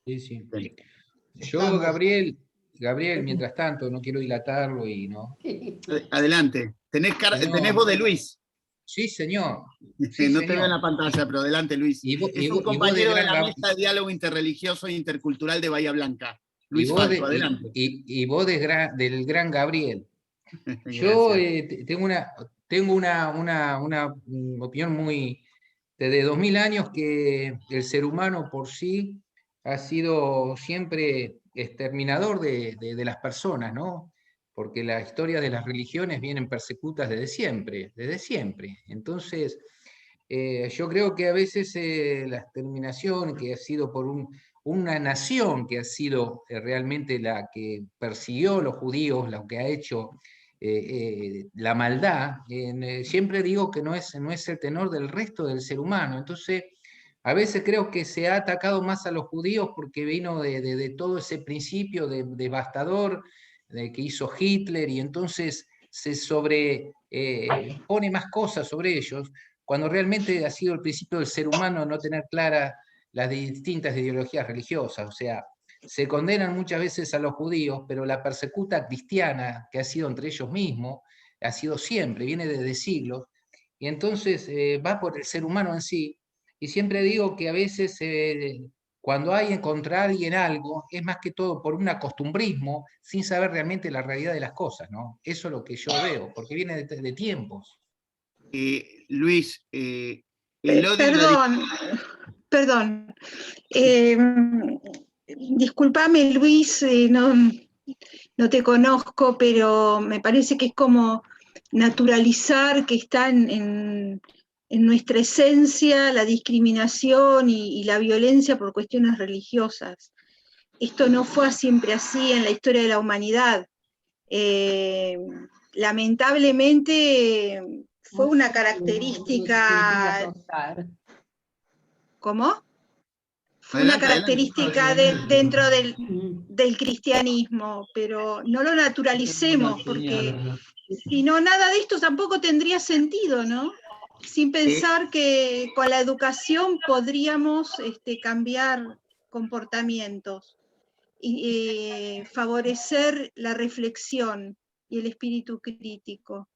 S6: Sí, sí.
S2: Bien.
S6: Yo, Gabriel, mientras tanto, no quiero dilatarlo y no.
S2: Adelante. Tenés
S6: No.
S2: voz de Luis.
S6: Sí, señor. Sí,
S2: No te veo en
S6: señor.
S2: la pantalla, pero adelante, Luis. Es un compañero de la mesa de diálogo interreligioso e intercultural de Bahía Blanca. Luis Falco, adelante.
S6: Y vos del gran Gabriel. Yo tengo una opinión muy de 2000 años, que el ser humano por sí ha sido siempre exterminador de las personas, ¿no? Porque la historia de las religiones vienen persecutas desde siempre, desde siempre. Entonces, yo creo que a veces la exterminación que ha sido por una nación que ha sido realmente la que persiguió a los judíos, lo que ha hecho la maldad, siempre digo que no es el tenor del resto del ser humano. Entonces, a veces creo que se ha atacado más a los judíos porque vino de todo ese principio devastador que hizo Hitler, y entonces se pone más cosas sobre ellos, cuando realmente ha sido el principio del ser humano no tener claras las distintas ideologías religiosas. O sea, se condenan muchas veces a los judíos, pero la persecuta cristiana, que ha sido entre ellos mismos, ha sido siempre, viene desde siglos, y entonces va por el ser humano en sí. Y siempre digo que a veces cuando hay contra alguien algo, es más que todo por un acostumbrismo, sin saber realmente la realidad de las cosas, ¿no? Eso es lo que yo veo, porque viene de tiempos.
S2: Luis, el odio
S7: Perdón. Discúlpame, Luis, no te conozco, pero me parece que es como naturalizar que está en nuestra esencia la discriminación y la violencia por cuestiones religiosas. Esto no fue siempre así en la historia de la humanidad. Lamentablemente fue una característica... ¿Cómo? Fue una característica dentro del cristianismo, pero no lo naturalicemos, porque si no, nada de esto tampoco tendría sentido, ¿no? Sin pensar que con la educación podríamos cambiar comportamientos y favorecer la reflexión y el espíritu crítico.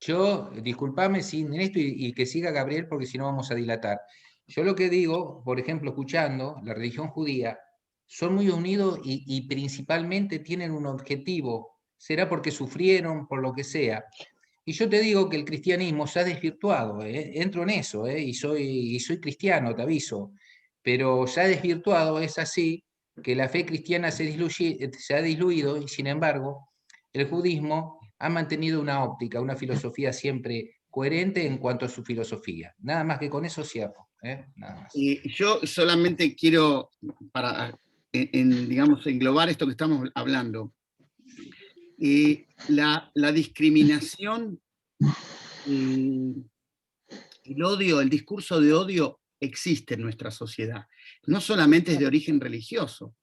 S6: Yo, discúlpame en esto y que siga Gabriel, porque si no vamos a dilatar. Yo lo que digo, por ejemplo, escuchando la religión judía, son muy unidos y principalmente tienen un objetivo. Será porque sufrieron, por lo que sea. Y yo te digo que el cristianismo se ha desvirtuado, entro en eso, y soy cristiano, te aviso, pero se ha desvirtuado, es así, que la fe cristiana se ha diluido, y sin embargo, el judismo ha mantenido una óptica, una filosofía siempre coherente en cuanto a su filosofía. Nada más, que con eso cierro, nada más.
S2: Yo solamente quiero, para digamos, englobar esto que estamos hablando, la discriminación, el odio, el discurso de odio existe en nuestra sociedad. No solamente es de origen religioso.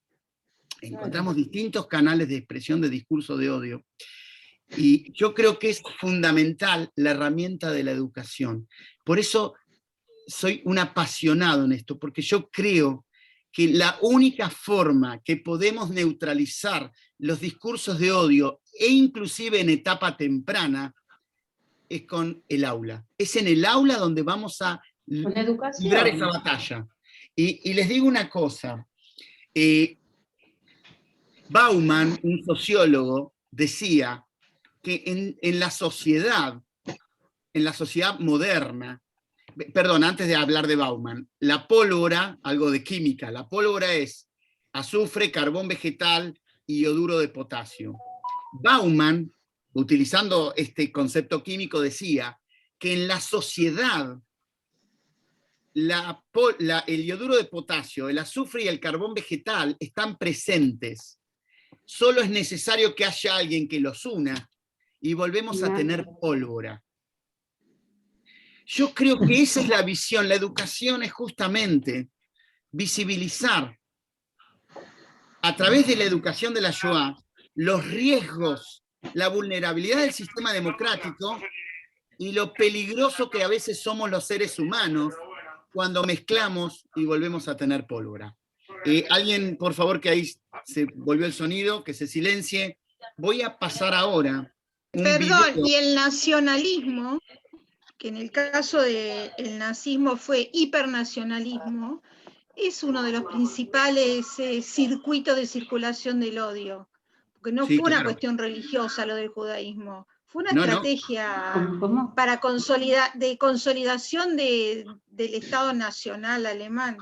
S2: Encontramos distintos canales de expresión de discurso de odio. Y yo creo que es fundamental la herramienta de la educación. Por eso soy un apasionado en esto, porque yo creo que la única forma que podemos neutralizar los discursos de odio, e inclusive en etapa temprana, es con el aula. Es en el aula donde vamos a librar esa batalla. Y les digo una cosa. Bauman, un sociólogo, decía que en la sociedad moderna, perdón, antes de hablar de Bauman, la pólvora, algo de química, la pólvora es azufre, carbón vegetal y ioduro de potasio. Bauman, utilizando este concepto químico, decía que en la sociedad el ioduro de potasio, el azufre y el carbón vegetal están presentes, solo es necesario que haya alguien que los una y volvemos a tener pólvora. Yo creo que esa es la visión. La educación es justamente visibilizar a través de la educación de la Shoah los riesgos, la vulnerabilidad del sistema democrático y lo peligroso que a veces somos los seres humanos cuando mezclamos y volvemos a tener pólvora. Alguien, por favor, que ahí se volvió el sonido, que se silencie. Voy a pasar ahora un
S7: Perdón,
S2: video.
S7: y el nacionalismo, que en el caso del nazismo fue hipernacionalismo, es uno de los principales circuitos de circulación del odio. Porque no
S2: Sí,
S7: fue una
S2: claro.
S7: cuestión religiosa lo del judaísmo, fue una
S2: No, no.
S7: estrategia
S3: ¿Cómo?
S7: para consolidación del Estado Nacional alemán.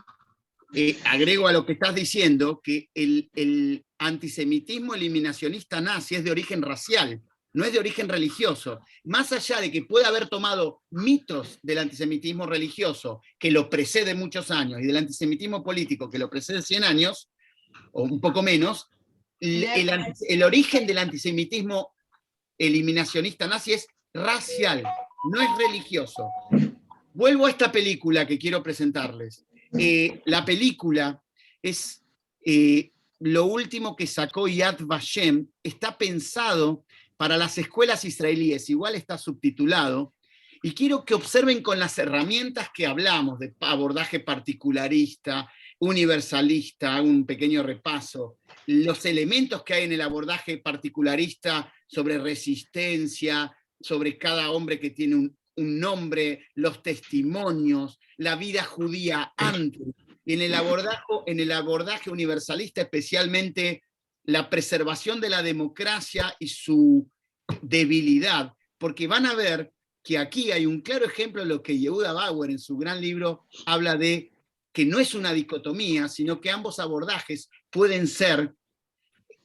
S2: Agrego a lo que estás diciendo que el antisemitismo eliminacionista nazi es de origen racial, no es de origen religioso. Más allá de que pueda haber tomado mitos del antisemitismo religioso, que lo precede muchos años, y del antisemitismo político, que lo precede 100 años, o un poco menos, el origen del antisemitismo eliminacionista nazi es racial, no es religioso. Vuelvo a esta película que quiero presentarles. La película es lo último que sacó Yad Vashem, está pensado para las escuelas israelíes, igual está subtitulado, y quiero que observen con las herramientas que hablamos, de abordaje particularista, universalista, un pequeño repaso, los elementos que hay en el abordaje particularista sobre resistencia, sobre cada hombre que tiene un nombre, los testimonios, la vida judía antes, y en el abordaje universalista especialmente la preservación de la democracia y su debilidad, porque van a ver que aquí hay un claro ejemplo de lo que Yehuda Bauer en su gran libro habla de que no es una dicotomía, sino que ambos abordajes pueden ser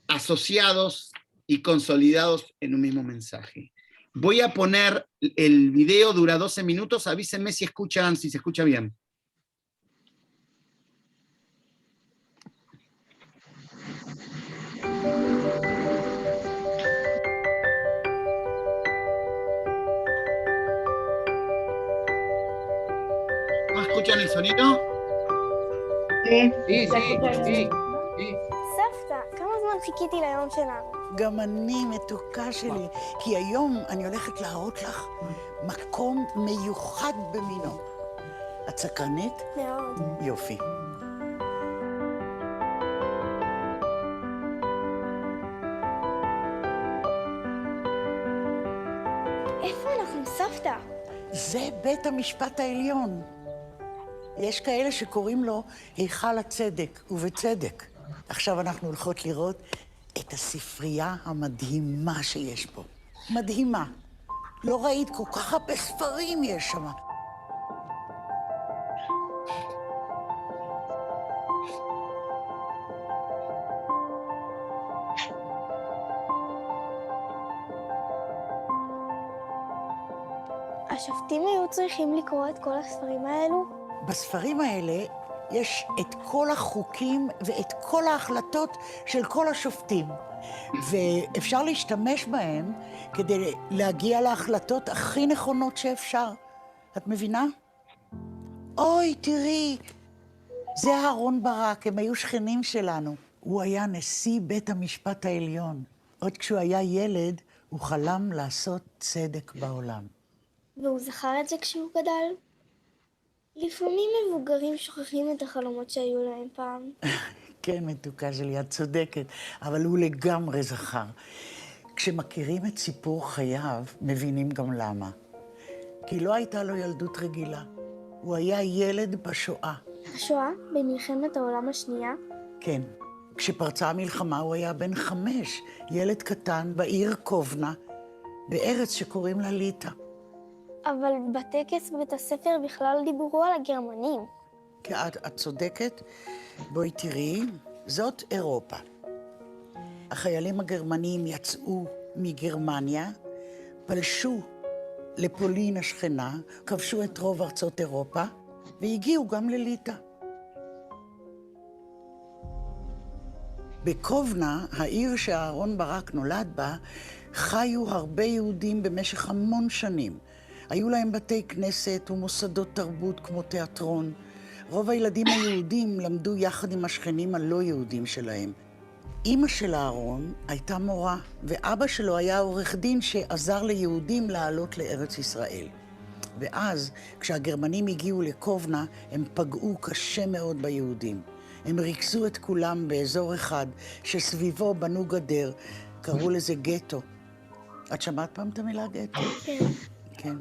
S2: asociados y consolidados en un mismo mensaje. Voy a poner el video, dura 12 minutos, avísenme si se escucha bien. ¿No escuchan el sonido?
S6: Sí, sí, sí.
S8: סבתא, כמה זמן חיכיתי ליום שלנו?
S9: גם אני, מתוקה שלי, כי היום אני הולכת להראות לך מקום מיוחד במינו. את סקרנית?
S8: מאוד.
S9: יופי.
S8: איפה אנחנו, סבתא?
S9: זה בית המשפט העליון. יש כאלה שקוראים לו היכל הצדק, ובצדק. עכשיו אנחנו הולכות לראות את הספרייה המדהימה שיש פה. מדהימה. לא ראית, כל כך הרבה ספרים יש שם.
S8: השופטים היו צריכים לקרוא את כל הספרים האלו?
S9: בספרים האלה יש את כל החוקים ואת כל ההחלטות של כל השופטים. ואפשר להשתמש בהם כדי להגיע להחלטות הכי נכונות שאפשר. את מבינה? אוי, תראי, זה אהרון ברק, הם היו שכנים שלנו. הוא היה נשיא בית המשפט העליון. עוד כשהוא היה ילד, הוא חלם לעשות צדק בעולם.
S8: והוא זכר את זה כשהוא גדל? לפעמים מבוגרים שוכחים את החלומות שהיו להם פעם.
S9: כן, מתוקה שלי, את צודקת, אבל הוא לגמרי זכר. כשמכירים את סיפור חייו, מבינים גם למה. כי לא הייתה לו ילדות רגילה. הוא היה ילד בשואה.
S8: השואה? במלחמת העולם השנייה?
S9: כן. כשפרצה המלחמה הוא היה בן 5, ילד קטן בעיר קובנה, בארץ שקוראים לה ליטא.
S8: אבל בטקס בבית הספר בכלל דיברו על הגרמנים.
S9: את צודקת. בואי תראי, זאת אירופה. החיילים הגרמנים יצאו מגרמניה, פלשו לפולין השכנה, כבשו את רוב ארצות אירופה, והגיעו גם לליטא. בקובנה, העיר שאהרון ברק נולד בה, חיו הרבה יהודים במשך המון שנים. היו להם בתי כנסת ומוסדות תרבות כמו תיאטרון. רוב הילדים היהודים למדו יחד עם השכנים הלא יהודים שלהם. אמא של אהרון הייתה מורה, ואבא שלו היה עורך דין שעזר ליהודים לעלות לארץ ישראל. ואז, כשהגרמנים הגיעו לקובנה, הם פגעו קשה מאוד ביהודים. הם ריכזו את כולם באזור אחד, שסביבו בנו גדר, קראו לזה גטו. את שמעת פעם את המילה גטו?
S8: כן.
S9: כן.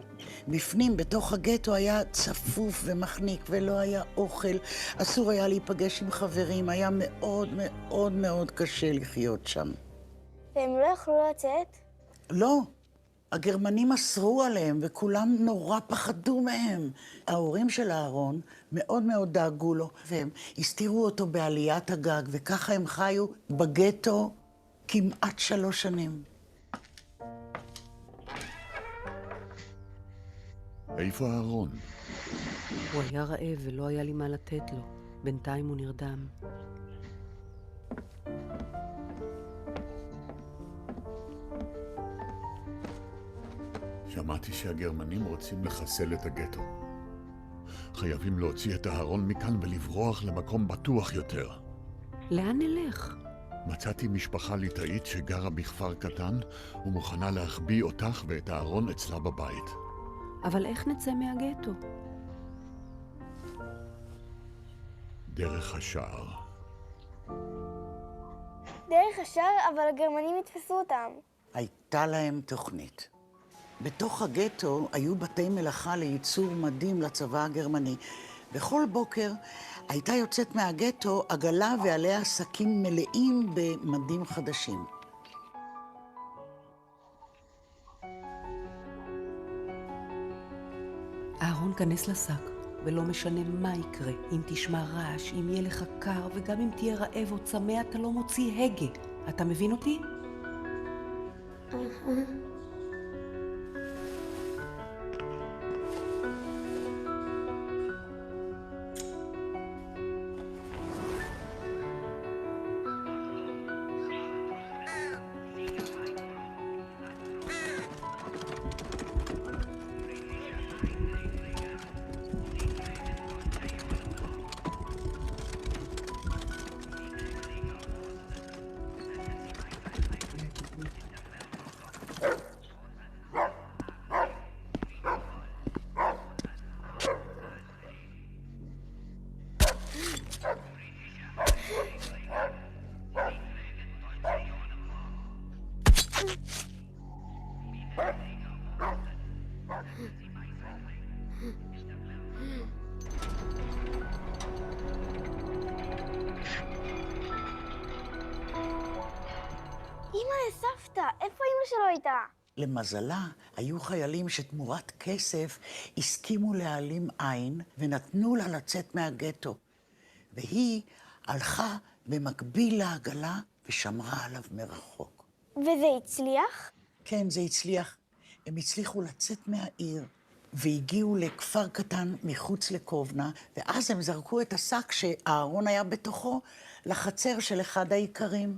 S9: בפנים, בתוך הגטו היה צפוף ומחניק, ולא היה אוכל, אסור היה להיפגש עם חברים, היה מאוד מאוד מאוד קשה לחיות שם.
S8: והם לא יכלו לצאת?
S9: לא, הגרמנים אסרו עליהם, וכולם נורא פחדו מהם. ההורים של אהרון מאוד מאוד דאגו לו, והם הסתירו אותו בעליית הגג, וככה הם חיו בגטו כמעט 3 שנים.
S10: איפה אהרון?
S11: הוא היה רעב ולא היה לי מה לתת לו. בינתיים הוא נרדם.
S10: שמעתי שהגרמנים רוצים לחסל את הגטו. חייבים להוציא את אהרון מכאן ולברוח למקום בטוח יותר.
S11: לאן נלך?
S10: מצאתי משפחה ליטאית שגרה בכפר קטן ומוכנה להחביא אותך ואת אהרון אצלה בבית.
S11: אבל איך נצא מהגטו?
S10: דרך השער.
S8: דרך השער, אבל הגרמנים יתפסו אותם.
S9: הייתה להם תוכנית. בתוך הגטו היו בתי מלאכה לייצור מדים לצבא הגרמני. בכל בוקר הייתה יוצאת מהגטו עגלה ועליה שקים מלאים במדים חדשים.
S11: אהרון, כנס לשק, ולא משנה מה יקרה, אם תשמע רעש, אם יהיה לך קר, וגם אם תהיה רעב או צמא, אתה לא מוציא הגה. אתה מבין אותי?
S8: סבתא, איפה אמא שלו הייתה?
S9: למזלה, היו חיילים שתמורת כסף הסכימו להעלים עין ונתנו לה לצאת מהגטו. והיא הלכה במקביל לעגלה ושמרה עליו מרחוק.
S8: וזה הצליח?
S9: כן, זה הצליח. הם הצליחו לצאת מהעיר והגיעו לכפר קטן מחוץ לקובנה, ואז הם זרקו את השק שאהרון היה בתוכו לחצר של אחד האיכרים.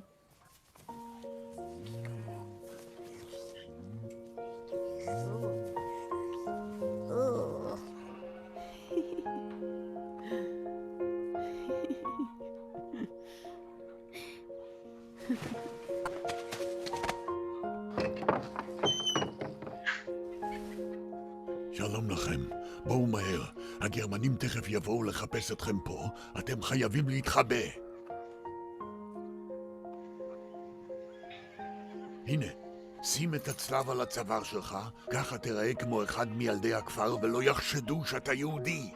S10: שלום לכם, בואו מהר. הגרמנים תכף יבואו לחפש אתכם פה. אתם חייבים להתחבא. הנה, שים את הצלב על הצוואר שלך, ככה תראה כמו אחד מילדי הכפר ולא יחשדו שאתה יהודי.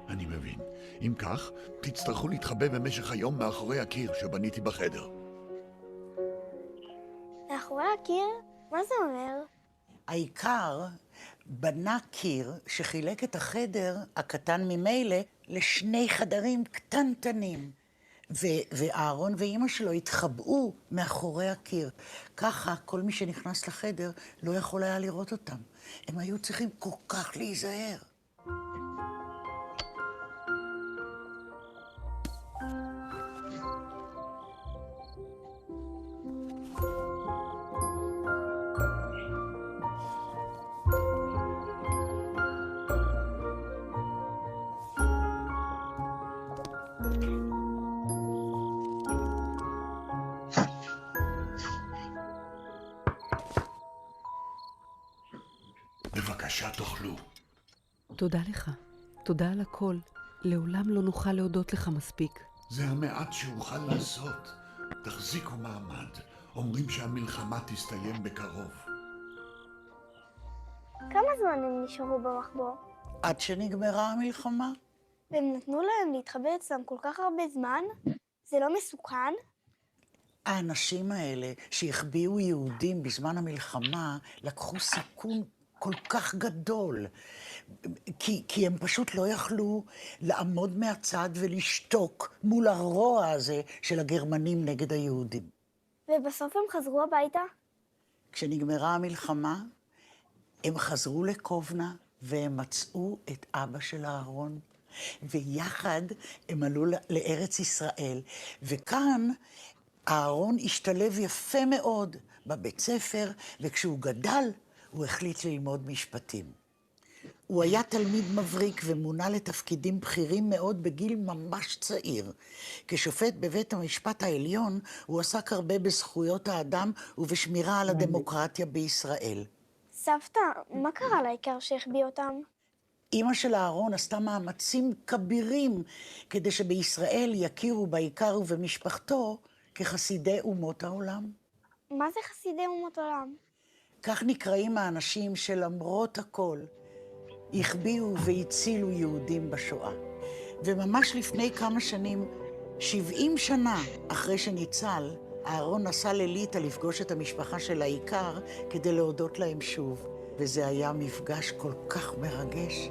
S10: אני מבין. אם כך, תצטרכו להתחבא במשך היום מאחורי הקיר שבניתי בחדר.
S8: מאחורי הקיר? מה זה אומר?
S9: העיקר בנה קיר שחילק את החדר הקטן ממילא לשני חדרים קטנטנים. ואהרון ואימא שלו התחבאו מאחורי הקיר. ככה כל מי שנכנס לחדר לא יכול היה לראות אותם. הם היו צריכים כל כך להיזהר.
S10: בבקשה תאכלו.
S11: תודה לך. תודה על הכל. לעולם לא נוכל להודות לך מספיק.
S10: זה המעט שאוכל לעשות. תחזיקו מעמד. אומרים שהמלחמה תסתיים בקרוב.
S8: כמה זמן הם נשארו במחבוא?
S9: עד שנגמרה המלחמה.
S8: והם נתנו להם להתחבא אצלם כל כך הרבה זמן? זה לא מסוכן?
S9: האנשים האלה שהחביאו יהודים בזמן המלחמה לקחו סיכון כל כך גדול, כי הם פשוט לא יכלו לעמוד מהצד ולשתוק מול הרוע הזה של הגרמנים נגד היהודים.
S8: ובסוף הם חזרו הביתה?
S9: כשנגמרה המלחמה, הם חזרו לקובנה והם מצאו את אבא של אהרון, ויחד הם עלו לארץ ישראל, וכאן אהרון השתלב יפה מאוד בבית ספר, וכשהוא גדל, הוא החליט ללמוד משפטים. הוא היה תלמיד מבריק ומונה לתפקידים בכירים מאוד בגיל ממש צעיר. כשופט בבית המשפט העליון, הוא עסק הרבה בזכויות האדם ובשמירה על הדמוקרטיה בישראל.
S8: סבתא, מה קרה לעיקר שהחביא אותם?
S9: אמא של אהרון עשתה מאמצים כבירים כדי שבישראל יכירו בעיקר ובמשפחתו כחסידי אומות העולם.
S8: מה זה חסידי אומות עולם?
S9: כך נקראים האנשים שלמרות הכל החביאו והצילו יהודים בשואה. וממש לפני כמה שנים, 70 שנה אחרי שניצל, אהרון נסע לליטא לפגוש את המשפחה של העיקר כדי להודות להם שוב. וזה היה מפגש כל כך מרגש.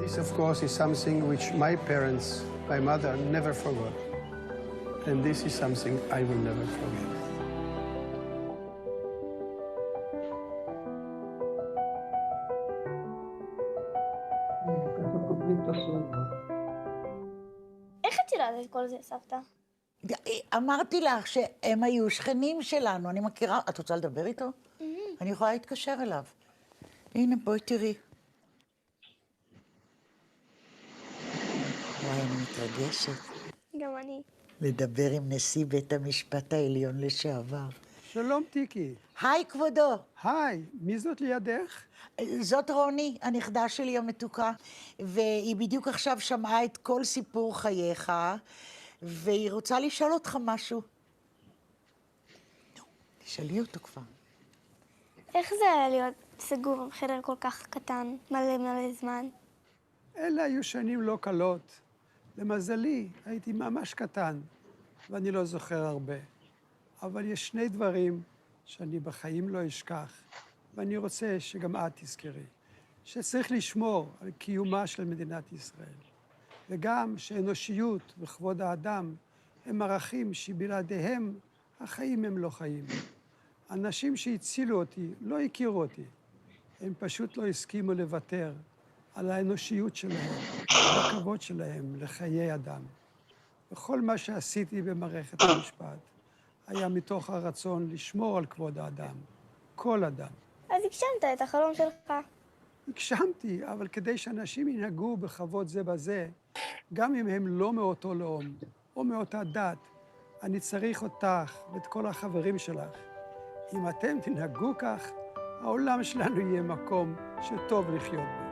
S12: This, of course, is something which my parents, my mother, never forgot. And this is something I will never forget.
S8: איך את יודעת את כל זה, סבתא?
S9: אמרתי לך שהם היו שכנים שלנו, אני מכירה... את רוצה לדבר איתו? אני יכולה להתקשר אליו. הנה, בואי תראי. וואי, אני מתרגשת.
S8: גם אני.
S9: לדבר עם נשיא בית המשפט העליון לשעבר.
S12: שלום, טיקי.
S9: היי, כבודו.
S12: היי, מי זאת לידך?
S9: זאת רוני, הנכדה שלי המתוקה, והיא בדיוק עכשיו שמעה את כל סיפור חייך, והיא רוצה לשאול אותך משהו. נו, תשאלי אותו כבר.
S8: איך זה היה להיות סגור בחדר כל כך קטן, מלא זמן?
S12: אלה היו שנים לא קלות. למזלי, הייתי ממש קטן, ואני לא זוכר הרבה. אבל יש שני דברים שאני בחיים לא אשכח, ואני רוצה שגם את תזכרי, שצריך לשמור על קיומה של מדינת ישראל, וגם שאנושיות וכבוד האדם הם ערכים שבלעדיהם החיים הם לא חיים. אנשים שהצילו אותי לא הכירו אותי, הם פשוט לא הסכימו לוותר על האנושיות שלהם, על הכבוד שלהם לחיי אדם. וכל מה שעשיתי במערכת המשפט היה מתוך הרצון לשמור על כבוד האדם, כל אדם.
S8: אז הגשמת את החלום שלך.
S12: הגשמתי, אבל כדי שאנשים ינהגו בכבוד זה בזה, גם אם הם לא מאותו לאום או מאותה דת, אני צריך אותך ואת כל החברים שלך. אם אתם תנהגו כך, העולם שלנו יהיה מקום שטוב לחיות בו.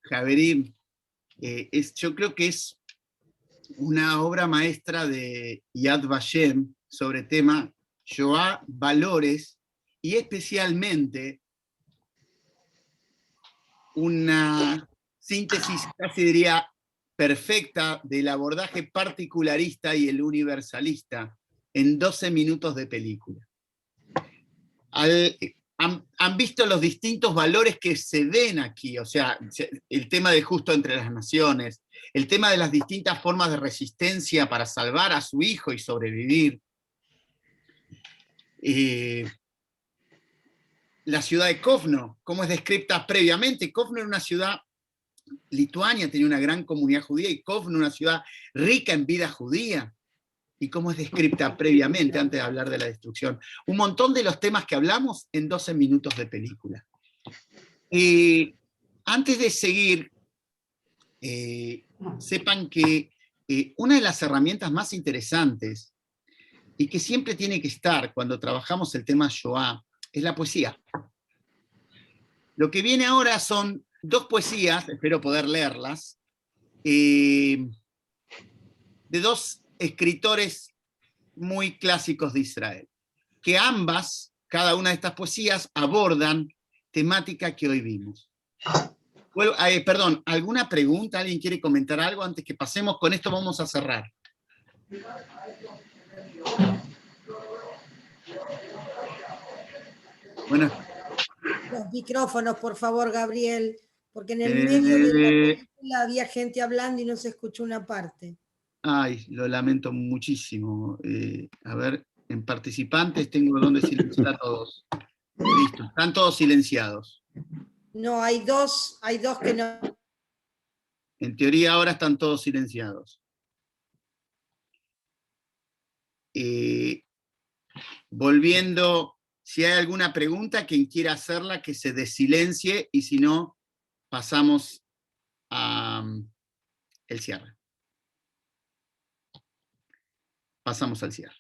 S2: Javerín, yo creo que es una obra maestra de Yad Vashem sobre tema Shoah, valores, y especialmente una síntesis, casi diría, perfecta del abordaje particularista y el universalista en 12 minutos de película. Han visto los distintos valores que se ven aquí, o sea, el tema de justo entre las naciones, el tema de las distintas formas de resistencia para salvar a su hijo y sobrevivir, la ciudad de Kovno, cómo es descrita previamente. Kovno era una ciudad, Lituania tenía una gran comunidad judía, y Kovno una ciudad rica en vida judía, y cómo es descrita previamente, antes de hablar de la destrucción. Un montón de los temas que hablamos en 12 minutos de película. Antes de seguir, sepan que una de las herramientas más interesantes y que siempre tiene que estar cuando trabajamos el tema Shoah es la poesía. Lo que viene ahora son 2 poesías, espero poder leerlas, de 2 escritores muy clásicos de Israel, que ambas, cada una de estas poesías, abordan temática que hoy vimos. Bueno, perdón, ¿alguna pregunta? ¿Alguien quiere comentar algo antes que pasemos? Con esto vamos a cerrar. Bueno.
S4: Los micrófonos, por favor, Gabriel, porque en el medio de la película había gente hablando y no se escuchó una parte.
S2: Ay, lo lamento muchísimo. A ver, en participantes tengo donde silenciar a todos. Listo, están todos silenciados.
S4: No, hay dos que no.
S2: En teoría ahora están todos silenciados. Volviendo, si hay alguna pregunta, quien quiera hacerla, que se desilencie, y si no, pasamos al cierre. Pasamos al cierre.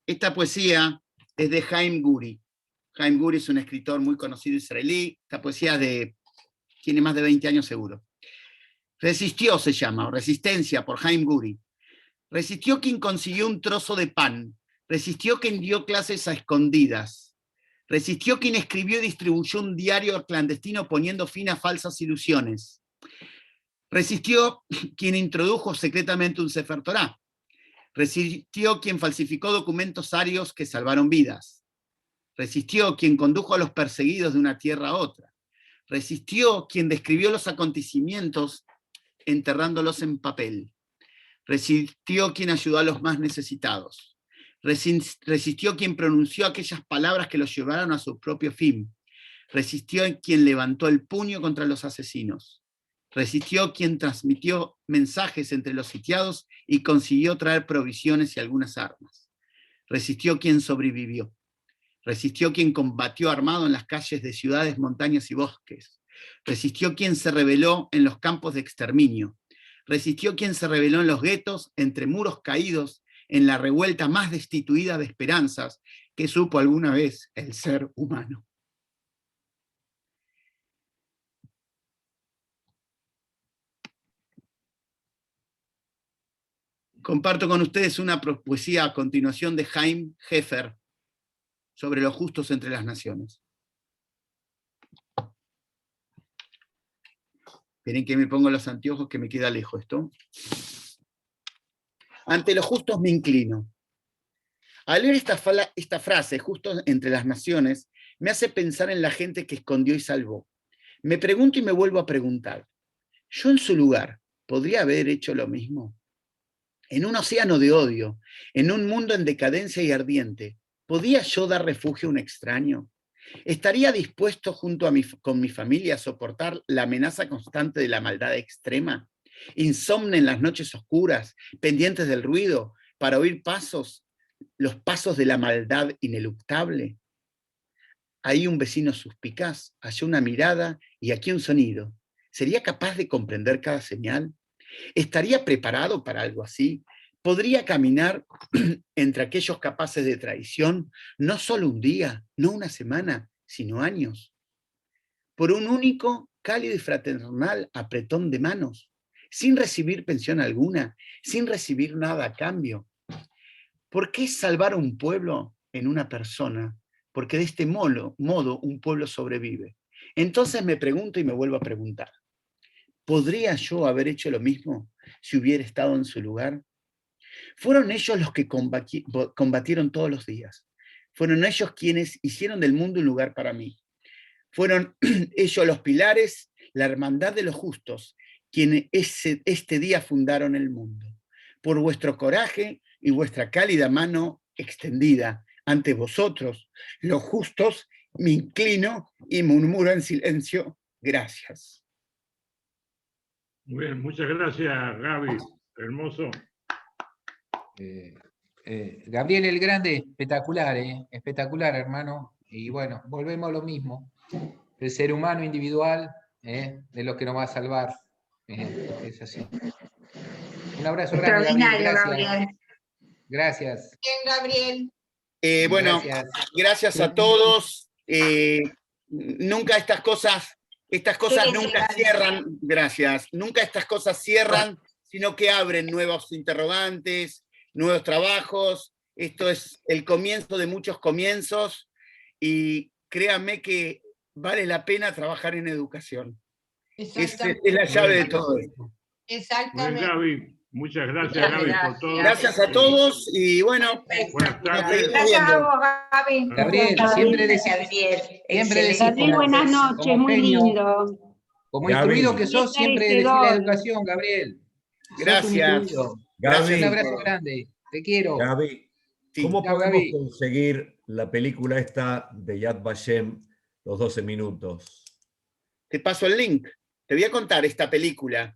S2: Esta poesía es de Haim Guri. Haim Guri es un escritor muy conocido israelí. Esta poesía tiene más de 20 años seguro. Resistió se llama, o Resistencia, por Haim Guri. Resistió quien consiguió un trozo de pan. Resistió quien dio clases a escondidas. Resistió quien escribió y distribuyó un diario clandestino poniendo fin a falsas ilusiones. Resistió quien introdujo secretamente un Sefer Torah. Resistió quien falsificó documentos arios que salvaron vidas. Resistió quien condujo a los perseguidos de una tierra a otra. Resistió quien describió los acontecimientos enterrándolos en papel. Resistió quien ayudó a los más necesitados. Resistió quien pronunció aquellas palabras que los llevaron a su propio fin. Resistió quien levantó el puño contra los asesinos. Resistió quien transmitió mensajes entre los sitiados y consiguió traer provisiones y algunas armas. Resistió quien sobrevivió. Resistió quien combatió armado en las calles de ciudades, montañas y bosques. Resistió quien se rebeló en los campos de exterminio. Resistió quien se rebeló en los guetos, entre muros caídos, en la revuelta más destituida de esperanzas que supo alguna vez el ser humano. Comparto con ustedes una poesía a continuación de Haim Heffer sobre los justos entre las naciones. Esperen que me pongo los anteojos que me queda lejos esto. Ante los justos me inclino. Al leer esta frase, justos entre las naciones, me hace pensar en la gente que escondió y salvó. Me pregunto y me vuelvo a preguntar, ¿yo en su lugar podría haber hecho lo mismo? En un océano de odio, en un mundo en decadencia y ardiente, ¿podía yo dar refugio a un extraño? ¿Estaría dispuesto junto con mi familia a soportar la amenaza constante de la maldad extrema? Insomne en las noches oscuras, pendientes del ruido, para oír los pasos de la maldad ineluctable. Ahí un vecino suspicaz, allá una mirada y aquí un sonido. ¿Sería capaz de comprender cada señal? ¿Estaría preparado para algo así? ¿Podría caminar entre aquellos capaces de traición no solo un día, no una semana, sino años? Por un único, cálido y fraternal apretón de manos, sin recibir pensión alguna, sin recibir nada a cambio. ¿Por qué salvar a un pueblo en una persona? Porque de este modo un pueblo sobrevive. Entonces me pregunto y me vuelvo a preguntar, ¿podría yo haber hecho lo mismo si hubiera estado en su lugar? Fueron ellos los que combatieron todos los días. Fueron ellos quienes hicieron del mundo un lugar para mí. Fueron ellos los pilares, la hermandad de los justos, quienes este día fundaron el mundo. Por vuestro coraje y vuestra cálida mano extendida ante vosotros, los justos, me inclino y murmuro en silencio, gracias.
S1: Muy bien, muchas gracias, Gaby. Hermoso.
S6: Gabriel el Grande, espectacular, espectacular, hermano. Y bueno, volvemos a lo mismo. El ser humano individual es lo que nos va a salvar. Es así. Un abrazo grande, Gabriel. Gracias. Gracias.
S7: Bien, Gabriel.
S2: Bueno, gracias a todos. Nunca estas cosas nunca cierran, gracias. Nunca estas cosas cierran, sino que abren nuevos interrogantes, nuevos trabajos. Esto es el comienzo de muchos comienzos y créanme que vale la pena trabajar en educación. Es la llave de todo esto.
S7: Exactamente.
S1: Muy bien, Gaby. Muchas gracias, Gaby, por todo.
S2: Gracias a todos y bueno,
S1: buenas tardes.
S7: Gracias a vos, Gaby.
S6: Gabriel, siempre decís,
S3: Gabriel, buenas noches, muy lindo.
S6: Como instruido que sos, siempre decís la educación, Gabriel.
S2: Gracias.
S6: Gaby, un abrazo grande. Te quiero.
S13: Gaby, ¿cómo
S6: Chao,
S13: podemos
S6: Gaby.
S13: conseguir la película esta de Yad Vashem, Los 12 minutos?
S2: Te paso el link. Te voy a contar esta película.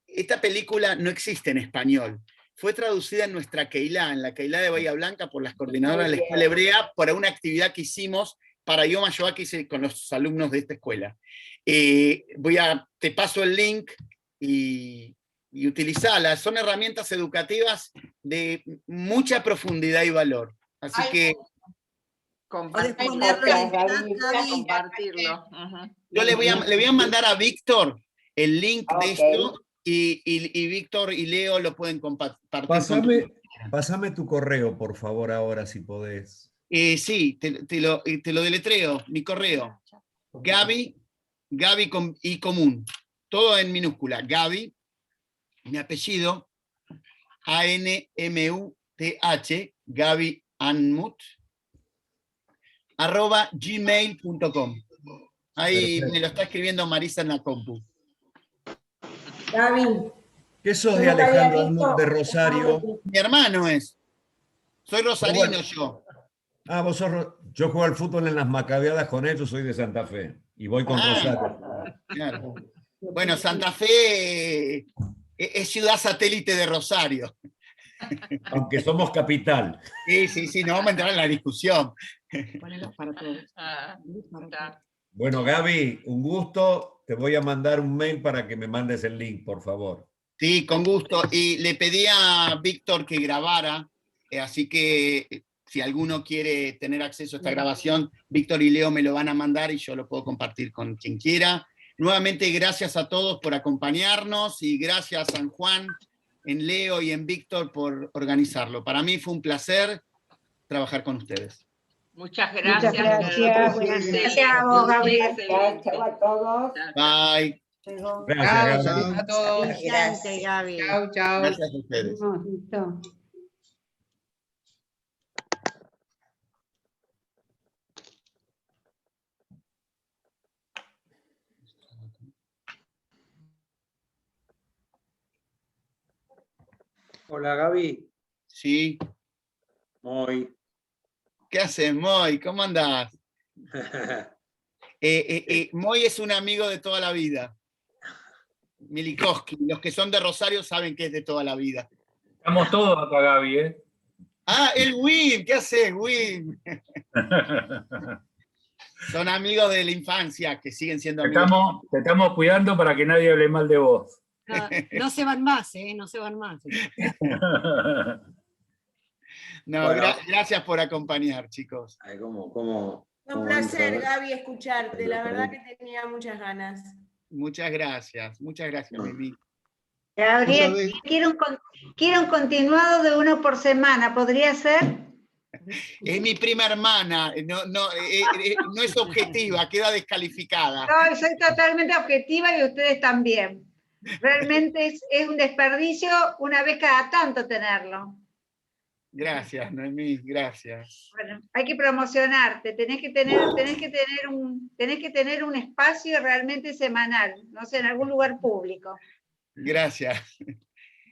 S2: Esta película no existe en español. Fue traducida en nuestra Keilah, en la Keilah de Bahía Blanca, por las coordinadoras de la Escuela Hebrea, para una actividad que hicimos para Yom HaShoah que hice con los alumnos de esta escuela. Te paso el link y utilizarla. Son herramientas educativas de mucha profundidad y valor. Así que
S7: compartirlo.
S2: yo le voy a mandar a Víctor el link de esto y Víctor y Leo lo pueden compartir.
S13: Pásame tu correo, por favor, ahora, si podés.
S2: Sí, te lo deletreo, mi correo. Gaby con I común, todo en minúscula. Gaby, mi apellido, ANMUTH, Gaby Anmut, @gmail.com. Ahí me lo está escribiendo Marisa en la compu.
S4: Gaby.
S13: ¿Qué sos de Alejandro Anmut de Rosario?
S2: Mi hermano es. Soy rosarino yo.
S13: Ah, vos sos... Yo juego al fútbol en las Macabeadas con ellos, soy de Santa Fe. Y voy con Rosario.
S2: Claro. Bueno, Santa Fe es ciudad satélite de Rosario.
S13: Aunque somos capital.
S2: Sí, no vamos a entrar en la discusión.
S13: Bueno, Gaby, un gusto. Te voy a mandar un mail para que me mandes el link, por favor.
S2: Sí, con gusto. Y le pedí a Víctor que grabara, así que si alguno quiere tener acceso a esta grabación, Víctor y Leo me lo van a mandar y yo lo puedo compartir con quien quiera. Nuevamente, gracias a todos por acompañarnos y gracias a San Juan, en Leo y en Víctor por organizarlo. Para mí fue un placer trabajar con ustedes.
S7: Muchas gracias.
S3: Gracias
S7: a vos, Gabriel.
S3: Chao a todos.
S2: Bye.
S13: Gracias,
S6: Saludos a todos.
S7: Gracias, Gaby.
S6: Chao.
S2: Gracias a ustedes.
S3: Listo.
S14: Hola, Gaby.
S2: Sí.
S14: Moy.
S2: ¿Qué haces, Moy? ¿Cómo andás? Moy es un amigo de toda la vida. Milikoski. Los que son de Rosario saben que es de toda la vida.
S14: Estamos todos acá, Gaby, ¿eh?
S2: Ah, el Wim. ¿Qué haces, Wim? Son amigos de la infancia, que siguen siendo amigos.
S14: Te estamos cuidando para que nadie hable mal de vos.
S15: No se van más, ¿eh? No se van más.
S2: No,
S14: Bueno.
S2: Gracias por acompañar, chicos.
S4: Un placer, Gaby, escucharte. La verdad que tenía muchas ganas.
S2: Muchas gracias, Mimi.
S7: Gabriel, quiero un continuado de uno por semana, ¿podría ser?
S2: Es mi prima hermana, no es objetiva, queda descalificada.
S7: No, soy totalmente objetiva y ustedes también. Realmente es un desperdicio una vez cada tanto tenerlo.
S2: Gracias, Noemí, gracias.
S16: Bueno, hay que promocionarte, tenés que tener un espacio realmente semanal, no sé, en algún lugar público.
S2: Gracias.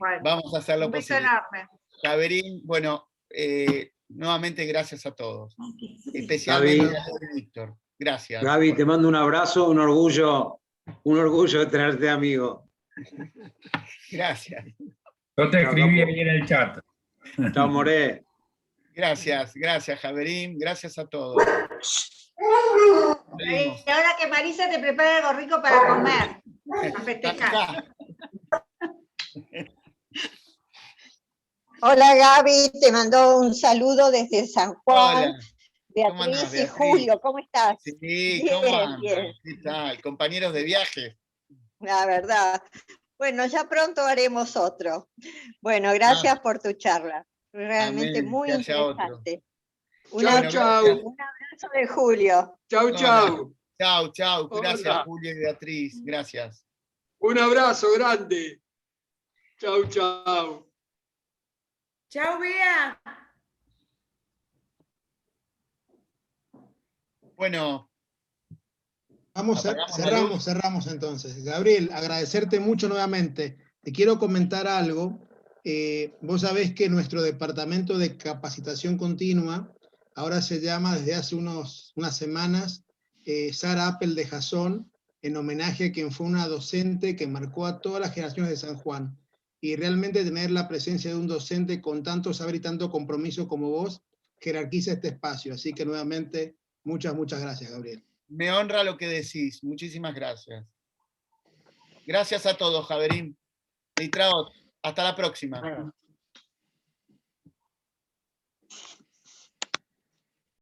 S16: Bueno,
S2: vamos a hacer lo
S16: un beso
S2: posible.
S16: enorme.
S2: Javerín, bueno, nuevamente gracias a todos. Especialmente a Víctor. Gracias.
S17: Gaby, te mando un abrazo, un orgullo de tenerte amigo.
S2: Gracias.
S14: Yo te escribí ahí en el chat.
S17: Chao, Moré.
S2: Gracias, Javerín, gracias a todos.
S16: Y ahora que Marisa te prepara algo rico para comer, a festejar.
S18: Hola Gaby, te mando un saludo desde San Juan.
S2: Hola.
S18: Beatriz y Julio, ¿cómo estás?
S2: Sí,
S18: bien,
S2: ¿cómo andan?
S18: bien.
S2: ¿Qué tal? Compañeros de viaje.
S18: La verdad. Bueno, ya pronto haremos otro. Bueno, gracias por tu charla. Realmente
S2: Amén,
S18: muy
S2: que haya otro.
S18: interesante.
S12: Chau.
S18: Un abrazo de Julio.
S12: Chau.
S2: Chau. Gracias,
S12: Hola.
S2: Julio y Beatriz. Gracias.
S12: Un abrazo grande. Chau.
S4: Chao, Bea.
S2: Bueno.
S5: Cerramos entonces. Gabriel, agradecerte mucho nuevamente. Te quiero comentar algo. Vos sabés que nuestro departamento de capacitación continua ahora se llama desde hace unas semanas Sara Appel de Jason, en homenaje a quien fue una docente que marcó a todas las generaciones de San Juan. Y realmente tener la presencia de un docente con tanto saber y tanto compromiso como vos jerarquiza este espacio. Así que nuevamente, muchas gracias, Gabriel.
S2: Me honra lo que decís. Muchísimas gracias. Gracias a todos, Javerín. Litraot, hasta la próxima.